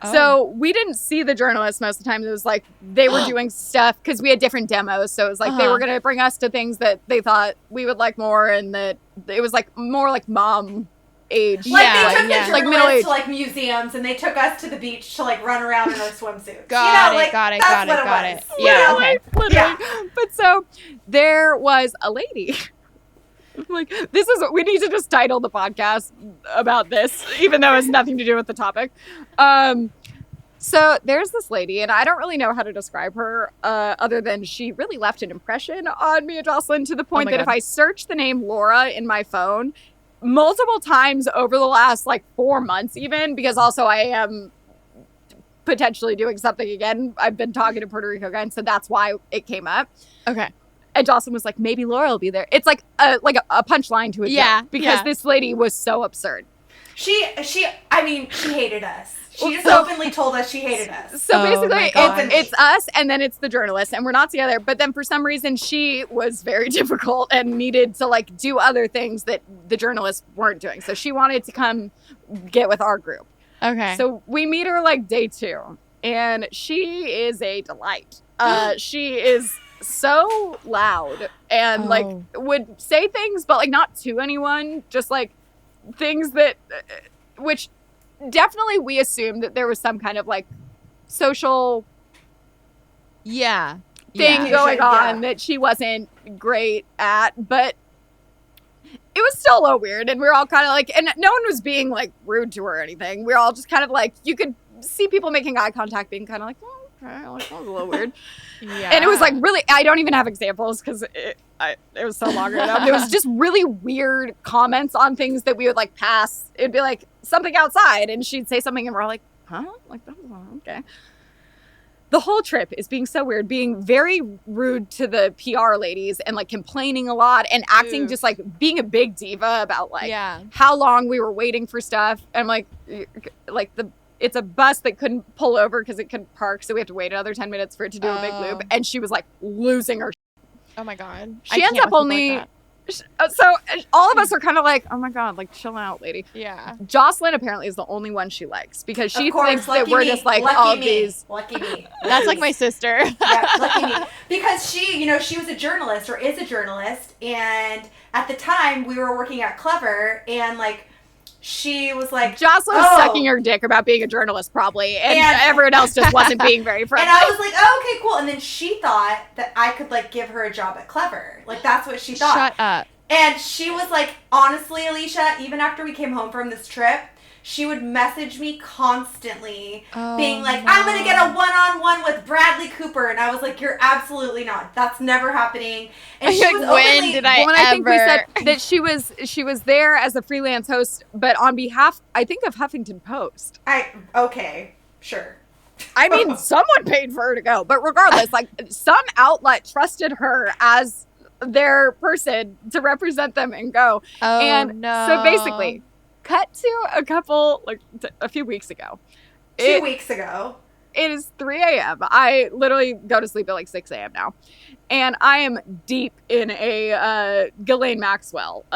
So we didn't see the journalists most of the time. It was like they were doing stuff because we had different demos. So it was like they were going to bring us to things that they thought we would like more, and that it was like more like mom age. Like they took the like journalists middle age to like museums, and they took us to the beach to like run around in our swimsuits. Got it. Yeah. Okay. Literally. Yeah. But so there was a lady. Like, we need to just title the podcast about this, even though it has nothing to do with the topic. So there's this lady, and I don't really know how to describe her other than she really left an impression on me and Jocelyn to the point that if I search the name Laura in my phone multiple times over the last like 4 months even, because also I am potentially doing something again. I've been talking to Puerto Rico again, so that's why it came up. Okay. And Jocelyn was like, maybe Laura will be there. It's like a punchline to a joke because this lady was so absurd. She hated us. She just openly told us she hated us. So basically, it's us, and then it's the journalist, and we're not together. But then for some reason, she was very difficult and needed to like do other things that the journalists weren't doing. So she wanted to come get with our group. Okay. So we meet her like day 2, and she is a delight. She is so loud and like would say things, but like not to anyone, just like things that which definitely we assumed that there was some kind of like social thing going on that she wasn't great at, but it was still a little weird, and we were all kind of like, and no one was being like rude to her or anything. We were all just kind of like, you could see people making eye contact, being kind of like, okay, like, that was a little weird. And it was like really, I don't even have examples because it was so long ago. It was just really weird comments on things that we would like pass. It'd be like something outside, and she'd say something, and we're all like, huh? Like, okay. The whole trip is being so weird, being very rude to the PR ladies and like complaining a lot and acting just like being a big diva about like how long we were waiting for stuff. And I'm like it's a bus that couldn't pull over because it couldn't park, so we have to wait another 10 minutes for it to do a big loop. And she was like losing her. Oh my god. She ends up only. So all of us are kind of like, oh my god, like chill out, lady. Yeah. Jocelyn apparently is the only one she likes because she thinks that we're just like all of these. Lucky me. That's like my sister. Yeah, lucky me. Because she was a journalist, or is a journalist, and at the time we were working at Clever, and like she was like, Jocelyn was sucking her dick about being a journalist probably, and everyone else just wasn't being very friendly. And I was like, oh, okay, cool. And then she thought that I could like give her a job at Clever. Like that's what she thought. Shut up. And she was like, honestly, Alisha, even after we came home from this trip, she would message me constantly being like, I'm going to get a one-on-one with Bradley Cooper. And I was like, you're absolutely not. That's never happening. And she was when did I ever? I think we said that she was there as a freelance host, but on behalf, I think, of Huffington Post. Okay, sure. I mean, someone paid for her to go. But regardless, like some outlet trusted her as their person to represent them and go. So basically, cut to a few weeks ago. 2 weeks ago. It is 3 a.m. I literally go to sleep at like 6 a.m. now. And I am deep in a Ghislaine Maxwell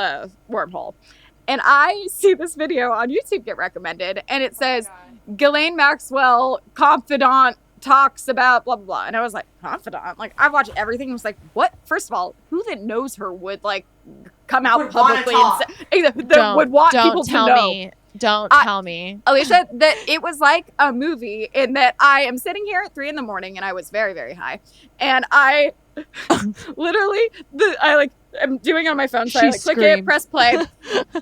wormhole. And I see this video on YouTube get recommended, and it says, Ghislaine Maxwell, confidant, talks about blah, blah, blah. And I was like, confidant? Like, I watch everything and was like, what? First of all, who that knows her would, like, come out publicly and say, would want people to know. Don't tell me. Alisha, that it was like a movie in that I am sitting here at 3 a.m. and I was very, very high. And I literally, I'm doing it on my phone. So I click it, press play,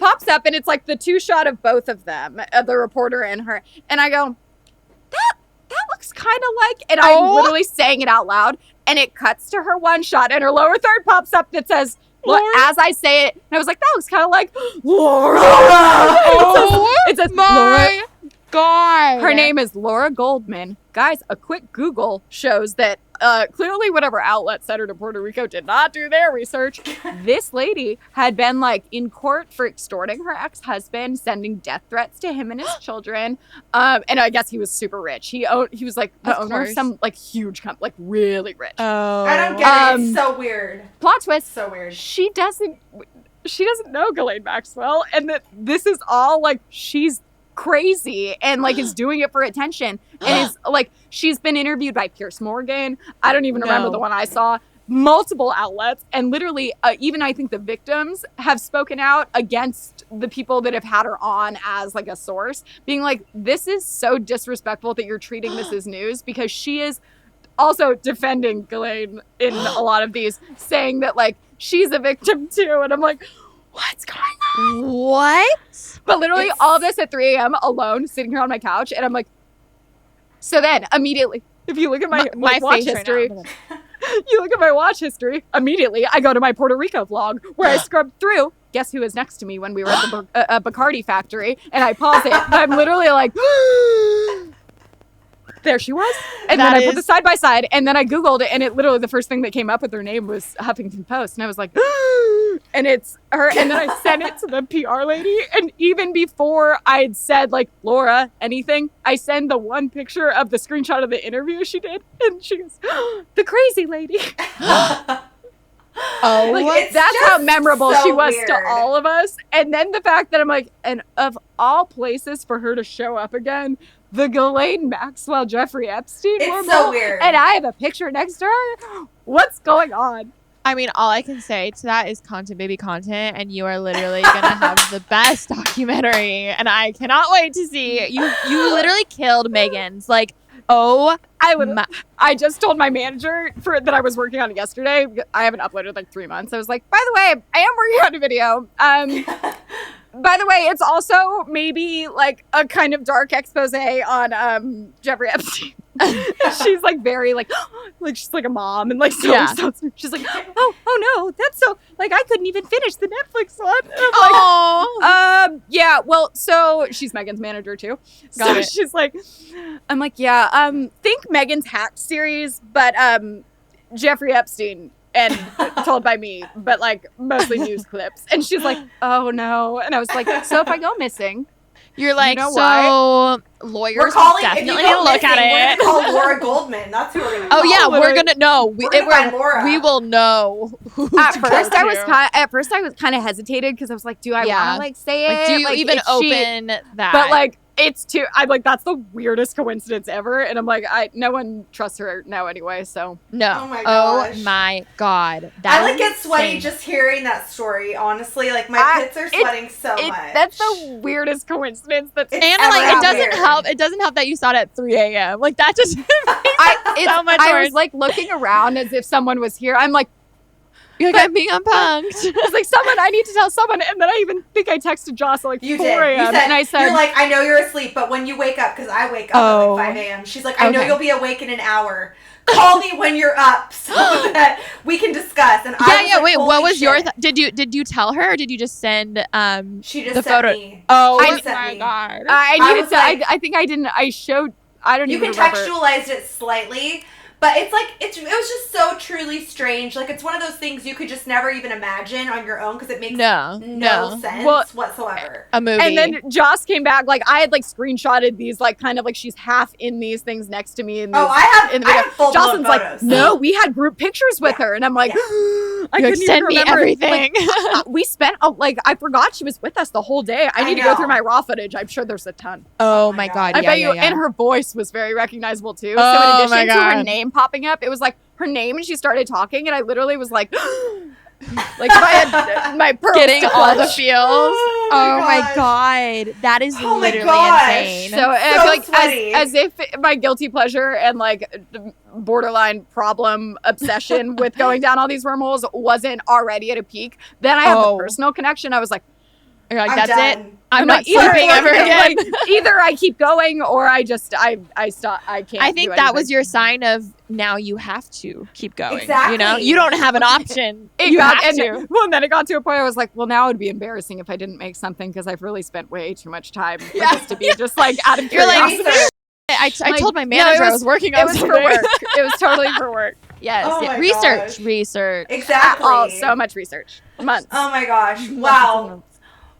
pops up, and it's like the 2-shot of both of them, the reporter and her. And I go, that looks kind of like, and I'm literally saying it out loud, and it cuts to her 1-shot, and her lower third pops up that says, as I say it, and I was like, that looks kind of like Laura. It says Laura. God. Her name is Laura Goldman. Guys, a quick Google shows that clearly whatever outlet sent her to Puerto Rico did not do their research. This lady had been like in court for extorting her ex-husband, sending death threats to him and his children. And I guess he was super rich. He was like the owner of some like huge company, like really rich. Oh. I don't get it. It's so weird. Plot twist. So weird. She doesn't know Ghislaine Maxwell, and that this is all like she's crazy and like is doing it for attention, and is like she's been interviewed by Piers Morgan. I don't even remember the one I saw. Multiple outlets, and literally even I think the victims have spoken out against the people that have had her on as like a source, being like, this is so disrespectful that you're treating this as news, because she is also defending Ghislaine in a lot of these, saying that like she's a victim too, and I'm like, what's going on? What? But literally all of this at 3 a.m. alone, sitting here on my couch, and I'm like, so then immediately, if you look at my watch history, you look at my watch history, immediately I go to my Puerto Rico vlog where I scrubbed through. Guess who was next to me when we were at the Bacardi factory, and I pause it. And I'm literally like, there she was. And then I put the side by side, and then I Googled it, and it literally, the first thing that came up with her name was Huffington Post. And I was like, and it's her. And then I sent it to the PR lady. And even before I had said, like, Laura, anything, I send the one picture of the screenshot of the interview she did. And she goes, the crazy lady. Oh, like, that's how memorable she was to all of us. And then the fact that I'm like, and of all places for her to show up again, the Ghislaine Maxwell Jeffrey Epstein It's so weird. And I have a picture next to her. What's going on? I mean, all I can say to that is content, baby, content, and you are literally gonna have the best documentary, and I cannot wait to see you. You literally killed Megan's. Like, I just told my manager that I was working on it yesterday. I haven't uploaded like 3 months. I was like, by the way, I am working on a video. By the way, it's also maybe like a kind of dark expose on Jeffrey Epstein. She's like very like she's like a mom, and like so she's like, oh no, that's so like I couldn't even finish the Netflix one. And I'm like, yeah, well, so she's Megan's manager too. Got it. She's like, I'm like, think Megan's Hacked series, but Jeffrey Epstein. And told by me, but like mostly news clips. And she's like, oh no. And I was like, so if I go missing, you're like, you know so lawyers will definitely need to look at it. We're gonna call Laura Goldman. That's who we're gonna call. Oh yeah, we're gonna know. We will know. At first I was kind of hesitated, because I was like, do I want to like say it? Like, do you like, even open that? But like, it's too. I'm like, that's the weirdest coincidence ever, and I'm like, no one trusts her now anyway. So no. Oh my gosh. Oh my god. I like get sweaty just hearing that story. Honestly, like my pits are sweating so much. That's the weirdest coincidence. That's and like it doesn't help. It doesn't help that you saw it at 3 a.m. Like that just. So much I worse. was like looking around as if someone was here. I'm like. You're like, I'm being unpunked. It's like, I need to tell someone. And then I even think I texted Joss at like 4 a.m. And I said, you're like, I know you're asleep, but when you wake up, because I wake up at like 5 a.m. She's like, I know you'll be awake in an hour. Call me when you're up so that we can discuss. And wait, what was your did you tell her, or did you just send she just the sent photo? Me. Oh my god. I needed to I think I didn't I showed I don't even remember. You contextualized it slightly. But it's like, it was just so truly strange. Like, it's one of those things you could just never even imagine on your own, because it makes no sense whatsoever. A movie. And then Joss came back, like, I had, like, screenshotted these, like, kind of, like, she's half in these things next to me. I have full Jocelyn's photos. Like, no, we had group pictures with her. And I'm like, I couldn't even remember. Everything. Like, we spent, I forgot she was with us the whole day. I need to go through my raw footage. I'm sure there's a ton. Oh my god. I bet you, and her voice was very recognizable, too. So in addition to her name popping up, it was like her name, and she started talking, and I literally was like, like if I had my pearls getting all the feels. Oh my god, that is literally insane. So I feel like as if my guilty pleasure and like borderline problem obsession with going down all these wormholes wasn't already at a peak. Then I have a personal connection. I was like, You're like, I'm that's done. it. I'm not either- sleeping ever again. Like, either I keep going or I stop. I can't. I think do that was anything. your sign of now you have to keep going. Exactly. You know, you don't have an option. It you got, have and to. Well, and then it got to a point I was like, well, now it would be embarrassing if I didn't make something because I've really spent way too much time for this to be just like out of You're like, curiosity. I Like, told my no, manager it I was working on it was for something. work. It was totally for work. Yes. Oh yeah. my Research. gosh. Research. Exactly. Oh, so much research. Months. Oh my gosh. Months and Wow. months.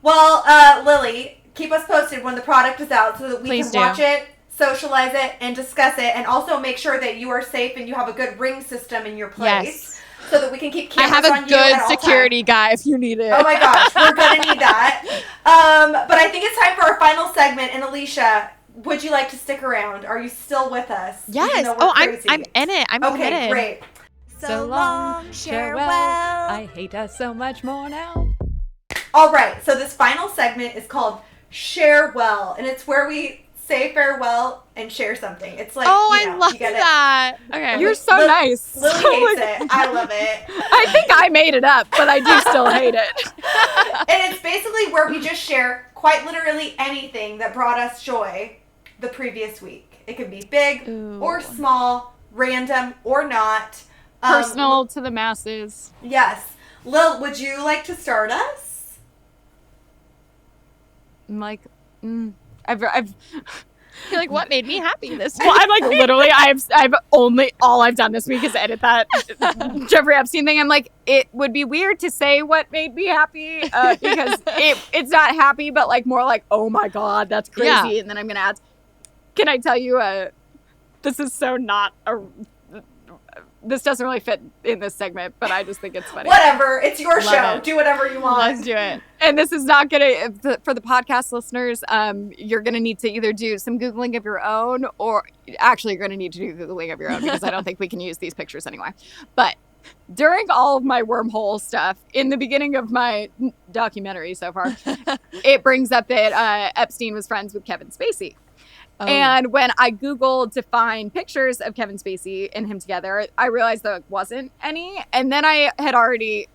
Well, Lily, keep us posted when the product is out so that we Please can do. watch it, socialize it, and discuss it, and also make sure that you are safe and you have a good ring system in your place. Yes. So that we can keep I cameras have a on you at good all security times. guy if you need it. Oh my gosh, we're gonna need that. But I think it's time for our final segment. And Alisha, would you like to stick around? Are you still with us? Yes. Even though we're Oh, I'm crazy? in it. I'm Okay, committed. great. So long, Sharewell. I hate us so much more now. All right, so this final segment is called Sharewell, and it's where we say farewell and share something. It's like, Oh, you know, I love you get it. that. Okay. You're so nice. Lily hates it. I love it. I think I made it up, but I do still hate it. And it's basically where we just share quite literally anything that brought us joy the previous week. It can be big Ooh. or small, random or not. Personal to the masses. Yes. Lil, would you like to start us? I'm like, I've You're like, what made me happy this week? well, I'm like literally, I've only all I've done this week is edit that Jeffrey Epstein thing. I'm like, it would be weird to say what made me happy because it's not happy, but like more like, oh my god, that's crazy. Yeah. And then I'm gonna add. Can I tell you? This is so not a. This doesn't really fit in this segment, but I just think it's funny. Whatever. It's your Love show. it. Do whatever you want. Let's do it. And this is not gonna for the podcast listeners. You're gonna need to either do some googling of your own, or actually you're gonna need to do googling of your own because I don't think we can use these pictures anyway. But during all of my wormhole stuff, in the beginning of my documentary so far, it brings up that Epstein was friends with Kevin Spacey. Oh. And when I Googled to find pictures of Kevin Spacey and him together, I realized there wasn't any. And then I had already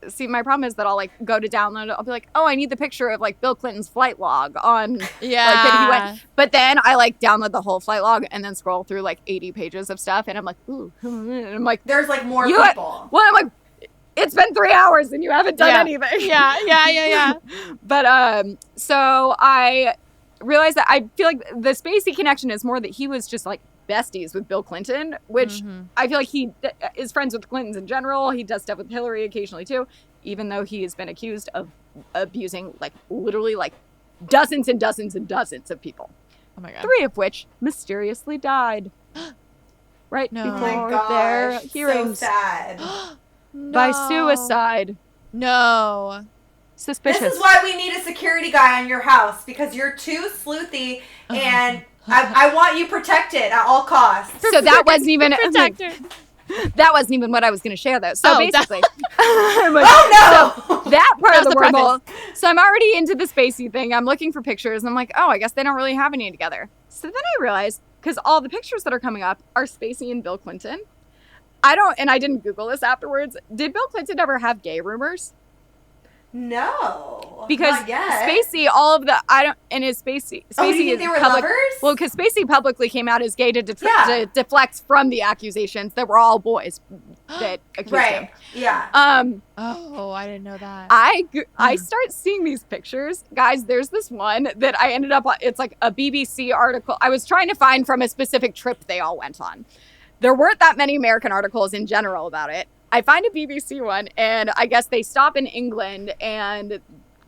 see, my problem is that I'll like go to download it. I'll be like, oh, I need the picture of like Bill Clinton's flight log on Yeah. like that he went. But then I like download the whole flight log and then scroll through like 80 pages of stuff. And I'm like, ooh, and I'm like, There's like more You- people. well, I'm like, it's been 3 hours and you haven't done Yeah. anything. Yeah. But so I realized that I feel like the Spacey connection is more that he was just like besties with Bill Clinton, which I feel like he is friends with the Clintons in general. He does stuff with Hillary occasionally too, even though he has been accused of abusing like literally like dozens and dozens and dozens of people. Oh my god. 3 of which mysteriously died right No. Oh before my their gosh. So hearings sad. by suicide. No. Suspicious. This is why we need a security guy on your house, because you're too sleuthy and I want you protected at all costs. So that wasn't even Protector. that wasn't even what I was going to share though. So Oh, basically, I'm like, Oh no! so that part That's of the the wormhole. So I'm already into the Spacey thing. I'm looking for pictures, and I'm like, oh, I guess they don't really have any together. So then I realized, because all the pictures that are coming up are Spacey and Bill Clinton. And I didn't Google this afterwards. Did Bill Clinton ever have gay rumors? No. Because not yet. Spacey, all of the Spacey. Oh, do you Spacey think is they were public. lovers? Well, because Spacey publicly came out as gay to Yeah. deflect from the accusations that were all boys that accused him. Right. Yeah. Oh, I didn't know that. I start seeing these pictures. Guys, there's this one that I ended up on. It's like a BBC article. I was trying to find from a specific trip they all went on. There weren't that many American articles in general about it. I find a BBC one, and I guess they stop in England, and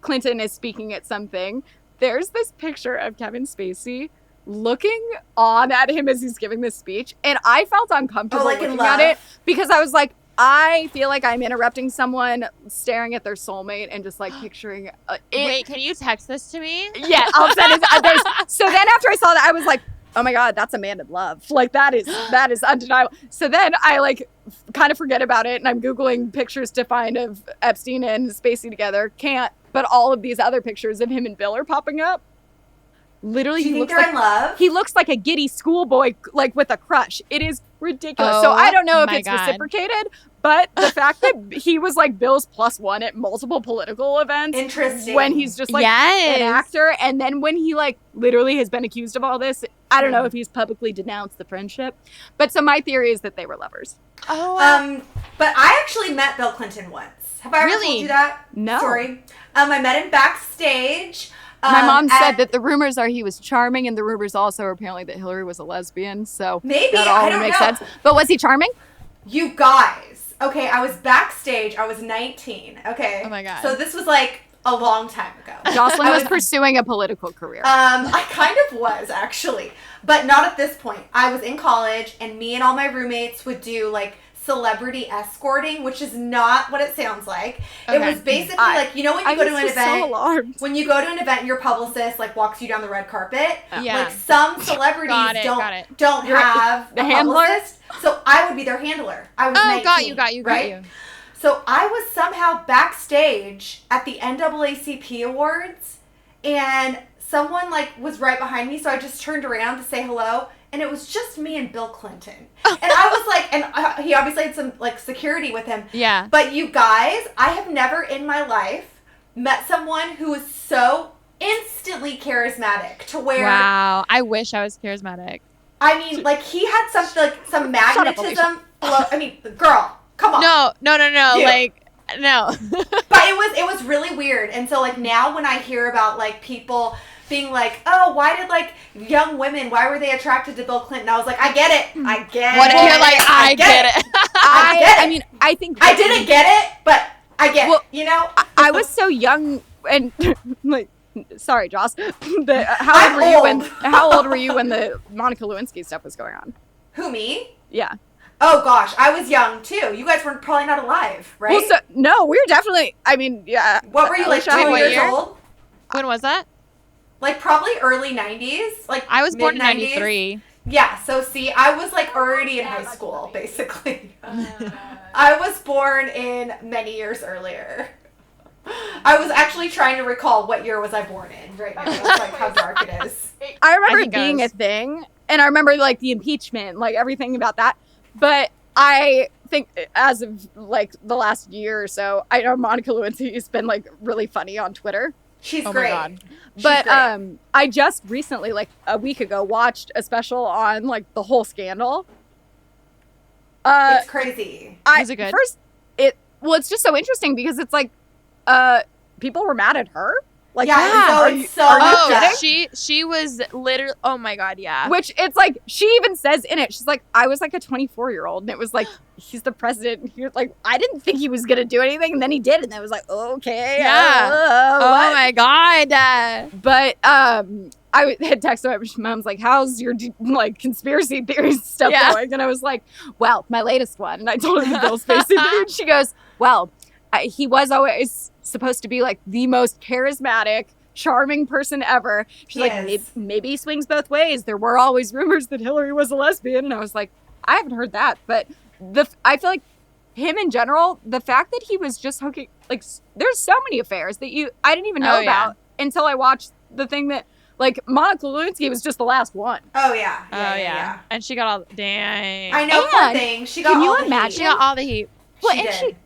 Clinton is speaking at something. There's this picture of Kevin Spacey looking on at him as he's giving this speech, and I felt uncomfortable like in looking at it love? because I was like, I feel like I'm interrupting someone staring at their soulmate and just like picturing it. Wait, can you text this to me? Yeah, I'll send it. So then after I saw that, I was like, oh my God, that's a man in love. Like that is undeniable. So then I like kind of forget about it, and I'm Googling pictures to find of Epstein and Spacey together. Can't, but all of these other pictures of him and Bill are popping up. Literally, Do you he think looks they're like in love? he looks like a giddy schoolboy, like with a crush. It is ridiculous. So Oh I don't know if my it's God. reciprocated, But the fact that he was like Bill's +1 at multiple political events. Interesting. When he's just like an actor. And then when he like literally has been accused of all this, I don't know if he's publicly denounced the friendship. But so my theory is that they were lovers. Oh. But I actually met Bill Clinton once. Have I ever told you that story? I met him backstage. My mom said that the rumors are he was charming, and the rumors also are apparently that Hillary was a lesbian. So maybe that all makes sense. But was he charming? You guys, okay, I was backstage. I was 19. Okay. Oh my God. So this was like a long time ago. Jocelyn was pursuing a political career. I kind of was actually, but not at this point. I was in college, and me and all my roommates would do like celebrity escorting, which is not what it sounds like. Okay. It was basically like, you know, when you go to an event, when you go to an event, your publicist like walks you down the red carpet. Yeah. Like some celebrities don't have a publicist, so I would be their handler. I was 19, got you. So I was somehow backstage at the NAACP Awards, and someone like was right behind me, so I just turned around to say hello. And it was just me and Bill Clinton. And I was like, and he obviously had some like security with him. Yeah. But you guys, I have never in my life met someone who was so instantly charismatic to where. Wow. I wish I was charismatic. I mean, like he had something like some magnetism. I mean, girl, come on. No. Dude. Like, no. But it was really weird. And so like now when I hear about like people being like, oh, why did like young women, why were they attracted to Bill Clinton? I was like, I get it. What if you're like, I get it? I mean, I think I didn't get it, but I get it, you know? I was so young and like, sorry, Joss. How old were you when the Monica Lewinsky stuff was going on? Who, me? Yeah. Oh gosh, I was young too. You guys were probably not alive, right? Well, no, we were definitely. I mean, yeah. What were you like? 2 years old? When was that? Like probably early 90s. Like I was born in 90s. 93. Yeah, so see, I was like already in high school, basically. I was born in many years earlier. I was actually trying to recall what year was I born in right now. That's like how dark it is. I remember it being a thing, and I remember like the impeachment, like everything about that. But I think as of like the last year or so, I know Monica Lewinsky has been like really funny on Twitter. She's great. My God. But I just recently, like a week ago, watched a special on like the whole scandal. It's crazy. Is it good? It's just so interesting because it's like people were mad at her. Like, she was literally, oh my God, yeah. Which it's like, she even says in it, she's like, I was like a 24-year-old, and it was like, he's the president. And he was like, I didn't think he was going to do anything, and then he did, and I was like, okay. Yeah. Oh my God. But I had texted my mom's like, how's your like conspiracy theories stuff going? And I was like, well, my latest one. And I told her the Bill Spacey thing, and she goes, well, he was always supposed to be like the most charismatic, charming person ever. She's like, maybe he swings both ways. There were always rumors that Hillary was a lesbian. And I was like, I haven't heard that. But I feel like him in general, the fact that he was just hooking, like, there's so many affairs that I didn't even know about until I watched the thing that, like, Monica Lewinsky was just the last one. Oh, yeah. Yeah. And she got all, dang. I know one thing. She got all the heat. She got all the heat. Well,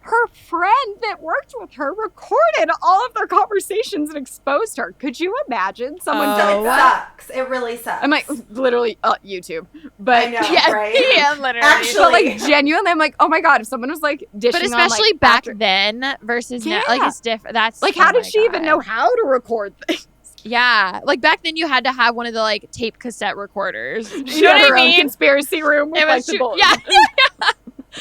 her friend that worked with her recorded all of their conversations and exposed her. Could you imagine someone doing that? It sucks. It really sucks. I'm like, literally, YouTube. But I know, right? Yeah, literally. Actually. But like, genuinely, I'm like, oh my God, if someone was like dishing on, but especially like, back then versus now, like, it's different. That's like, how did she even know how to record things? Yeah, like back then you had to have one of the like tape cassette recorders. You know what I mean? Conspiracy room with like the bullets. Yeah.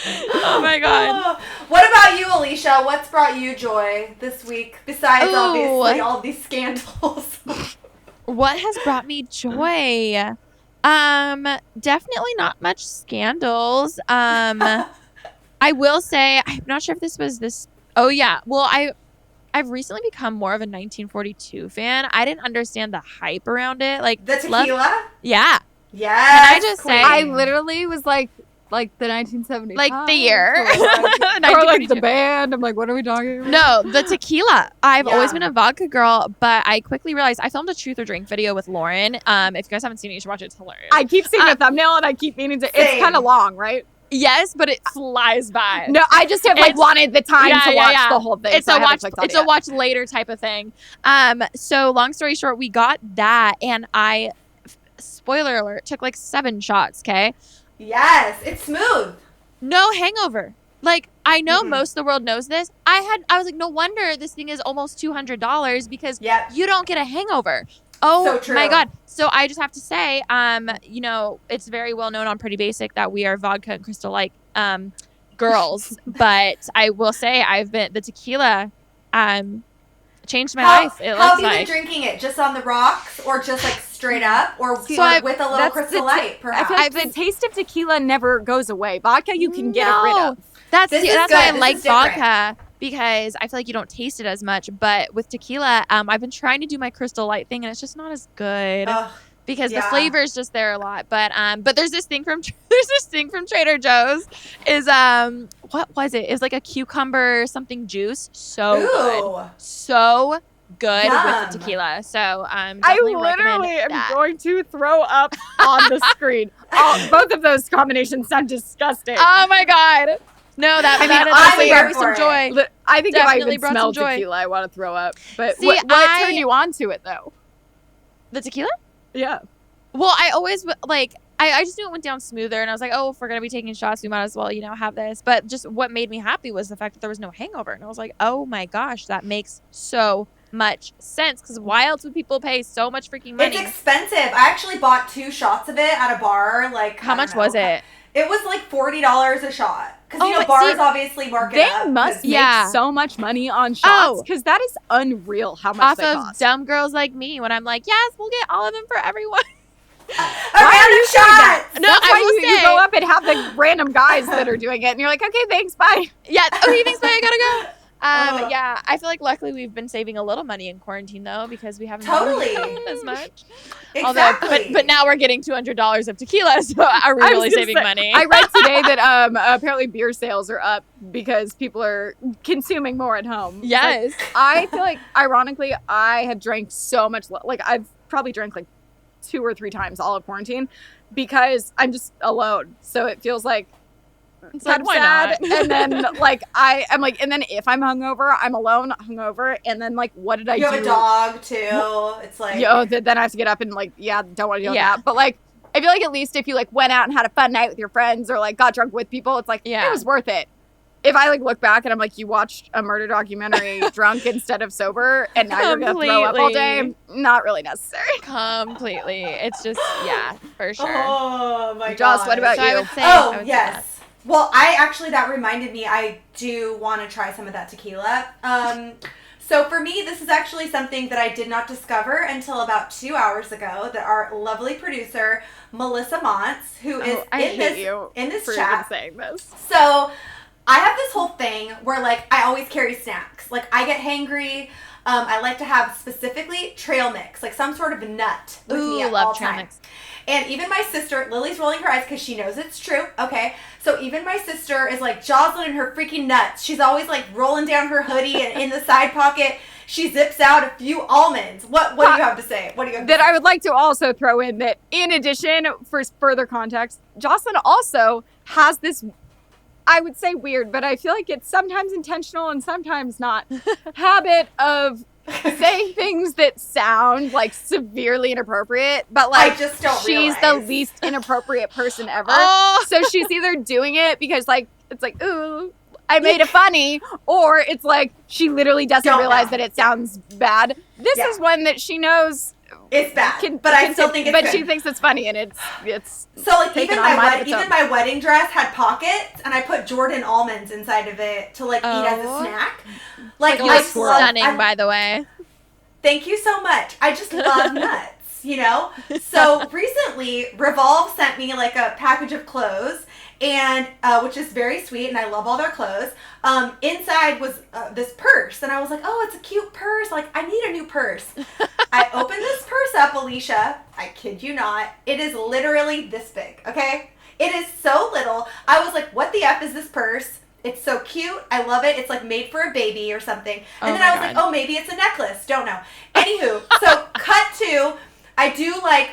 Oh my God. What about you, Alisha? What's brought you joy this week besides obviously all of these scandals? What has brought me joy? Definitely not much scandals. I will say, I'm not sure if this was this. Oh yeah. Well, I've recently become more of a 1942 fan. I didn't understand the hype around it. Like the tequila? Yeah. Yeah. Can I just say? I literally was like the 1970s. Like the year. Or like the band. I'm like, what are we talking about? No, the tequila. I've always been a vodka girl, but I quickly realized I filmed a truth or drink video with Lauren. If you guys haven't seen it, you should watch it. It's hilarious. I keep seeing the thumbnail and I keep meaning to. It's kind of long, right? Yes, but it flies by. No, I just have wanted the time to watch the whole thing. It's a watch later type of thing. So long story short, we got that, and I, spoiler alert, took like 7 shots. Okay. Yes, it's smooth. No hangover. Like, I know most of the world knows this. I was like, no wonder this thing is almost $200 because you don't get a hangover. Oh so my God. So I just have to say, you know, it's very well known on Pretty Basic that we are vodka and Crystal Light girls. But I will say the tequila changed my life. How have you been drinking it? Just on the rocks or just like straight up or with a little Crystal Light, perhaps? I feel like the taste of tequila never goes away. Vodka you can get rid of. That's why I like vodka. Because I feel like you don't taste it as much. But with tequila, I've been trying to do my Crystal Light thing, and it's just not as good because the flavor is just there a lot. But there's this thing from Trader Joe's is what was it? It was like a cucumber something juice. So good with the tequila. So definitely I literally am that. going to throw up on the screen. Both of those combinations sound disgusting. Oh my God. No, that definitely brought me some joy. I think definitely if I even smell tequila, I want to throw up. But see, what turned you on to it, though? The tequila? Yeah. Well, I always, like, I just knew it went down smoother. And I was like, oh, if we're going to be taking shots, we might as well, you know, have this. But just what made me happy was the fact that there was no hangover. And I was like, oh, my gosh, that makes so much sense. Because why else would people pay so much freaking money? It's expensive. I actually bought 2 shots of it at a bar. Like, how much was it? It was like $40 a shot. Because, you know, bars obviously mark it up. They must make so much money on shots. Because that is unreal how much they cost. Off of dumb girls like me when I'm like, yes, we'll get all of them for everyone. Why are you shots? No, that's why you go up and have the random guys that are doing it. And you're like, okay, thanks, bye. Yeah, okay, thanks, bye, I gotta go. Yeah, I feel like luckily we've been saving a little money in quarantine though because we haven't done as much. Exactly. Although, but now we're getting $200 of tequila, so are we really saving money? I read today that apparently beer sales are up because people are consuming more at home. Yes. Like, I feel like, ironically, I have drank so much. Like I've probably drank like 2 or 3 times all of quarantine because I'm just alone. So it feels like. It's kind of sad. And then like I'm like, and then if I'm hungover, I'm alone hungover, and then like what did I do? You have a dog too. It's like then I have to get up and like don't want to do that. But like I feel like at least if you like went out and had a fun night with your friends or like got drunk with people, it's like it was worth it. If I like look back and I'm like, you watched a murder documentary drunk instead of sober, and now you're gonna throw up all day, not really necessary. Completely. It's just for sure. Oh my God. Joss, what about you? I would say, yes. Well, that reminded me, I do want to try some of that tequila. So for me, this is actually something that I did not discover until about 2 hours ago that our lovely producer, Melissa Montz, who is in this chat. Saying this. So I have this whole thing where like I always carry snacks. Like I get hangry. I like to have specifically trail mix, like some sort of nut with me at all times. Mix. And even my sister, Lily's rolling her eyes because she knows it's true. Okay. So even my sister is like Jocelyn and her freaking nuts. She's always like rolling down her hoodie and in the side pocket, she zips out a few almonds. What do you have to say? What do you have to say? I would like to also throw in that in addition, for further context, Jocelyn also has this, I would say weird, but I feel like it's sometimes intentional and sometimes not, habit of saying things that sound like severely inappropriate, but like I just don't she's realize. the least inappropriate person ever. So she's either doing it because like it's like, ooh, I made it funny, or it's like she literally doesn't realize that it sounds bad. This is one that she knows it's bad, but I still think it's good. She thinks it's funny, and it's so like even my wedding dress had pockets, and I put Jordan almonds inside of it to like eat as a snack. Like you're stunning, by the way. Thank you so much. I just love nuts, you know. So recently, Revolve sent me like a package of clothes, and which is very sweet, and I love all their clothes. Inside was this purse, and I was like, oh, it's a cute purse. Like, I need a new purse. I opened this purse up, Alisha. I kid you not. It is literally this big, okay? It is so little. I was like, what the F is this purse? It's so cute. I love it. It's like made for a baby or something. And then I was like, oh, maybe it's a necklace. Don't know. Anywho, so cut to, I do like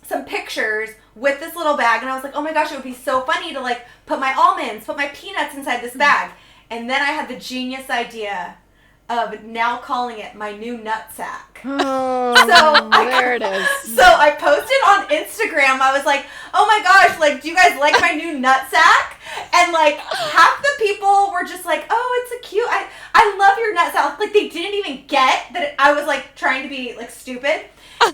some pictures with this little bag, and I was like, oh my gosh, it would be so funny to like put my almonds, put my peanuts inside this bag. And then I had the genius idea of now calling it my new nutsack. There it is. So I posted on Instagram, I was like, oh my gosh, like, do you guys like my new nutsack? And like half the people were just like, oh, it's a cute, I love your nutsack. Like they didn't even get that I was like trying to be like stupid.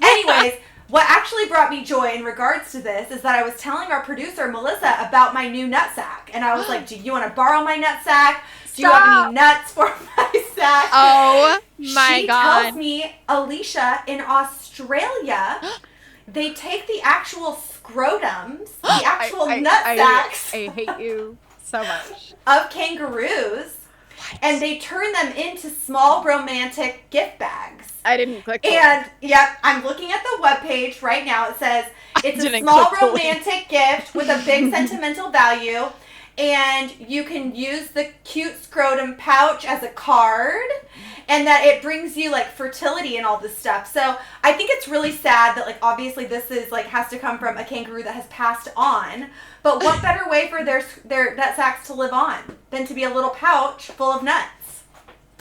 Anyways, what actually brought me joy in regards to this is that I was telling our producer, Melissa, about my new nutsack. And I was like, do you want to borrow my nutsack? Do you have any nuts for my sack? Oh my God. She tells me, Alisha, in Australia, they take the actual scrotums, the actual nutsacks. I hate you so much. Of kangaroos, and they turn them into small romantic gift bags. I didn't click the And, yep, I'm looking at the webpage right now. It says, it's a small romantic gift with a big sentimental value. And you can use the cute scrotum pouch as a card, and that it brings you like fertility and all this stuff. So I think it's really sad that like obviously this is like has to come from a kangaroo that has passed on. But what better way for their nut sacks to live on than to be a little pouch full of nuts?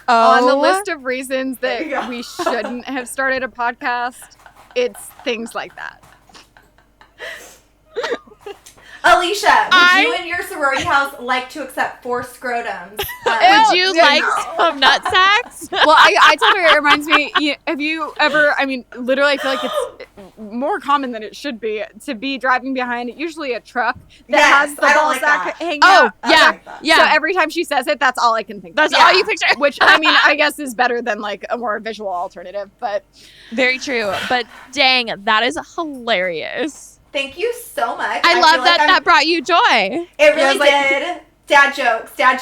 On the list of reasons that we shouldn't have started a podcast, it's things like that. Alisha, would you and your sorority house like to accept 4 scrotums? Would you like some nut sacks? Well, I told her, it reminds me, have you ever, I mean, literally I feel like it's more common than it should be to be driving behind usually a truck that has the ball sack hanging out. Yeah. So every time she says it, that's all I can think of. That's all you picture. Which, I mean, I guess is better than like a more visual alternative, but. Very true. But dang, that is hilarious. Thank you so much. I love that that brought you joy. It really did. Dad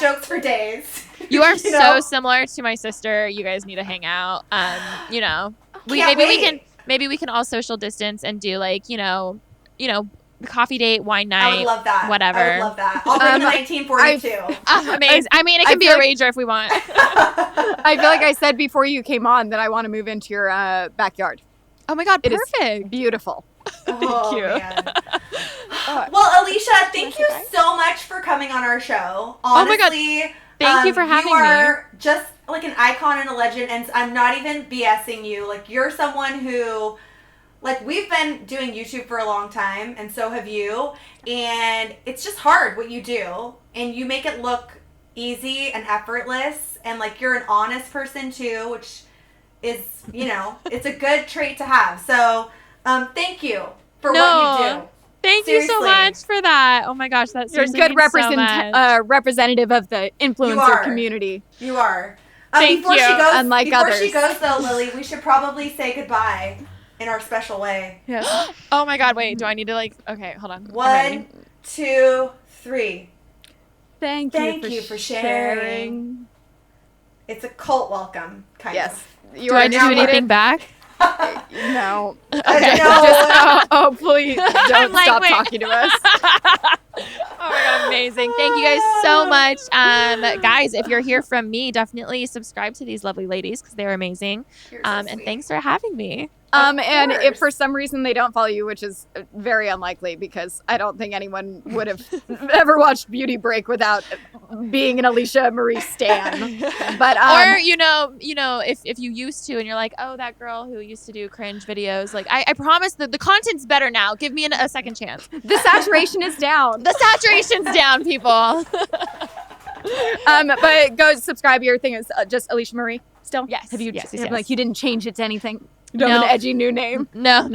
jokes for days. You are so similar to my sister. You guys need to hang out. You know, maybe we can all social distance and do like, you know, coffee date, wine night. I would love that. Whatever. I would love that. I'll bring the 1942. Amazing. I mean, it can be a rager if we want. I feel like I said before you came on that I want to move into your backyard. Oh my God, it perfect. Is beautiful. Thank you. Man. Well, Alisha, thank you so much for coming on our show. Honestly, oh my God. Thank you for having me. You are just like an icon and a legend, and I'm not even BSing you. Like, you're someone who, like, we've been doing YouTube for a long time, and so have you, and it's just hard what you do, and you make it look easy and effortless, and, like, you're an honest person, too, which is, you know, it's a good trait to have. So, thank you for what you do. Thank you so much for that. Oh my gosh, that's you're a good representative of the influencer community. You are. Thank you. Before she goes, though, Lily, we should probably say goodbye in our special way. Yes. Oh my God, wait. Do I need to like? Okay, hold on. 1, 2, 3. Thank you for sharing. It's a cult welcome, kind of. Do I do anything back? No. Okay. No. Please don't stop talking to us. Oh my God, amazing. Thank you guys so much. Guys, if you're here from me, definitely subscribe to these lovely ladies because they're amazing. And thanks for having me. And if for some reason they don't follow you, which is very unlikely because I don't think anyone would have ever watched Beauty Break without being an Alisha Marie stan. But or you know, if you used to and you're like, oh, that girl who used to do cringe videos, like I promise that the content's better now. Give me a second chance. The saturation is down. The saturation's down, people. But go subscribe. Your thing is just Alisha Marie still. Yes. Have you yes. like you didn't change it to anything? You don't have an edgy new name? No.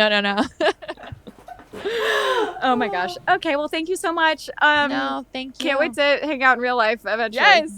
Oh my gosh. Okay, well, thank you so much. No, thank you. Can't wait to hang out in real life eventually. Yes.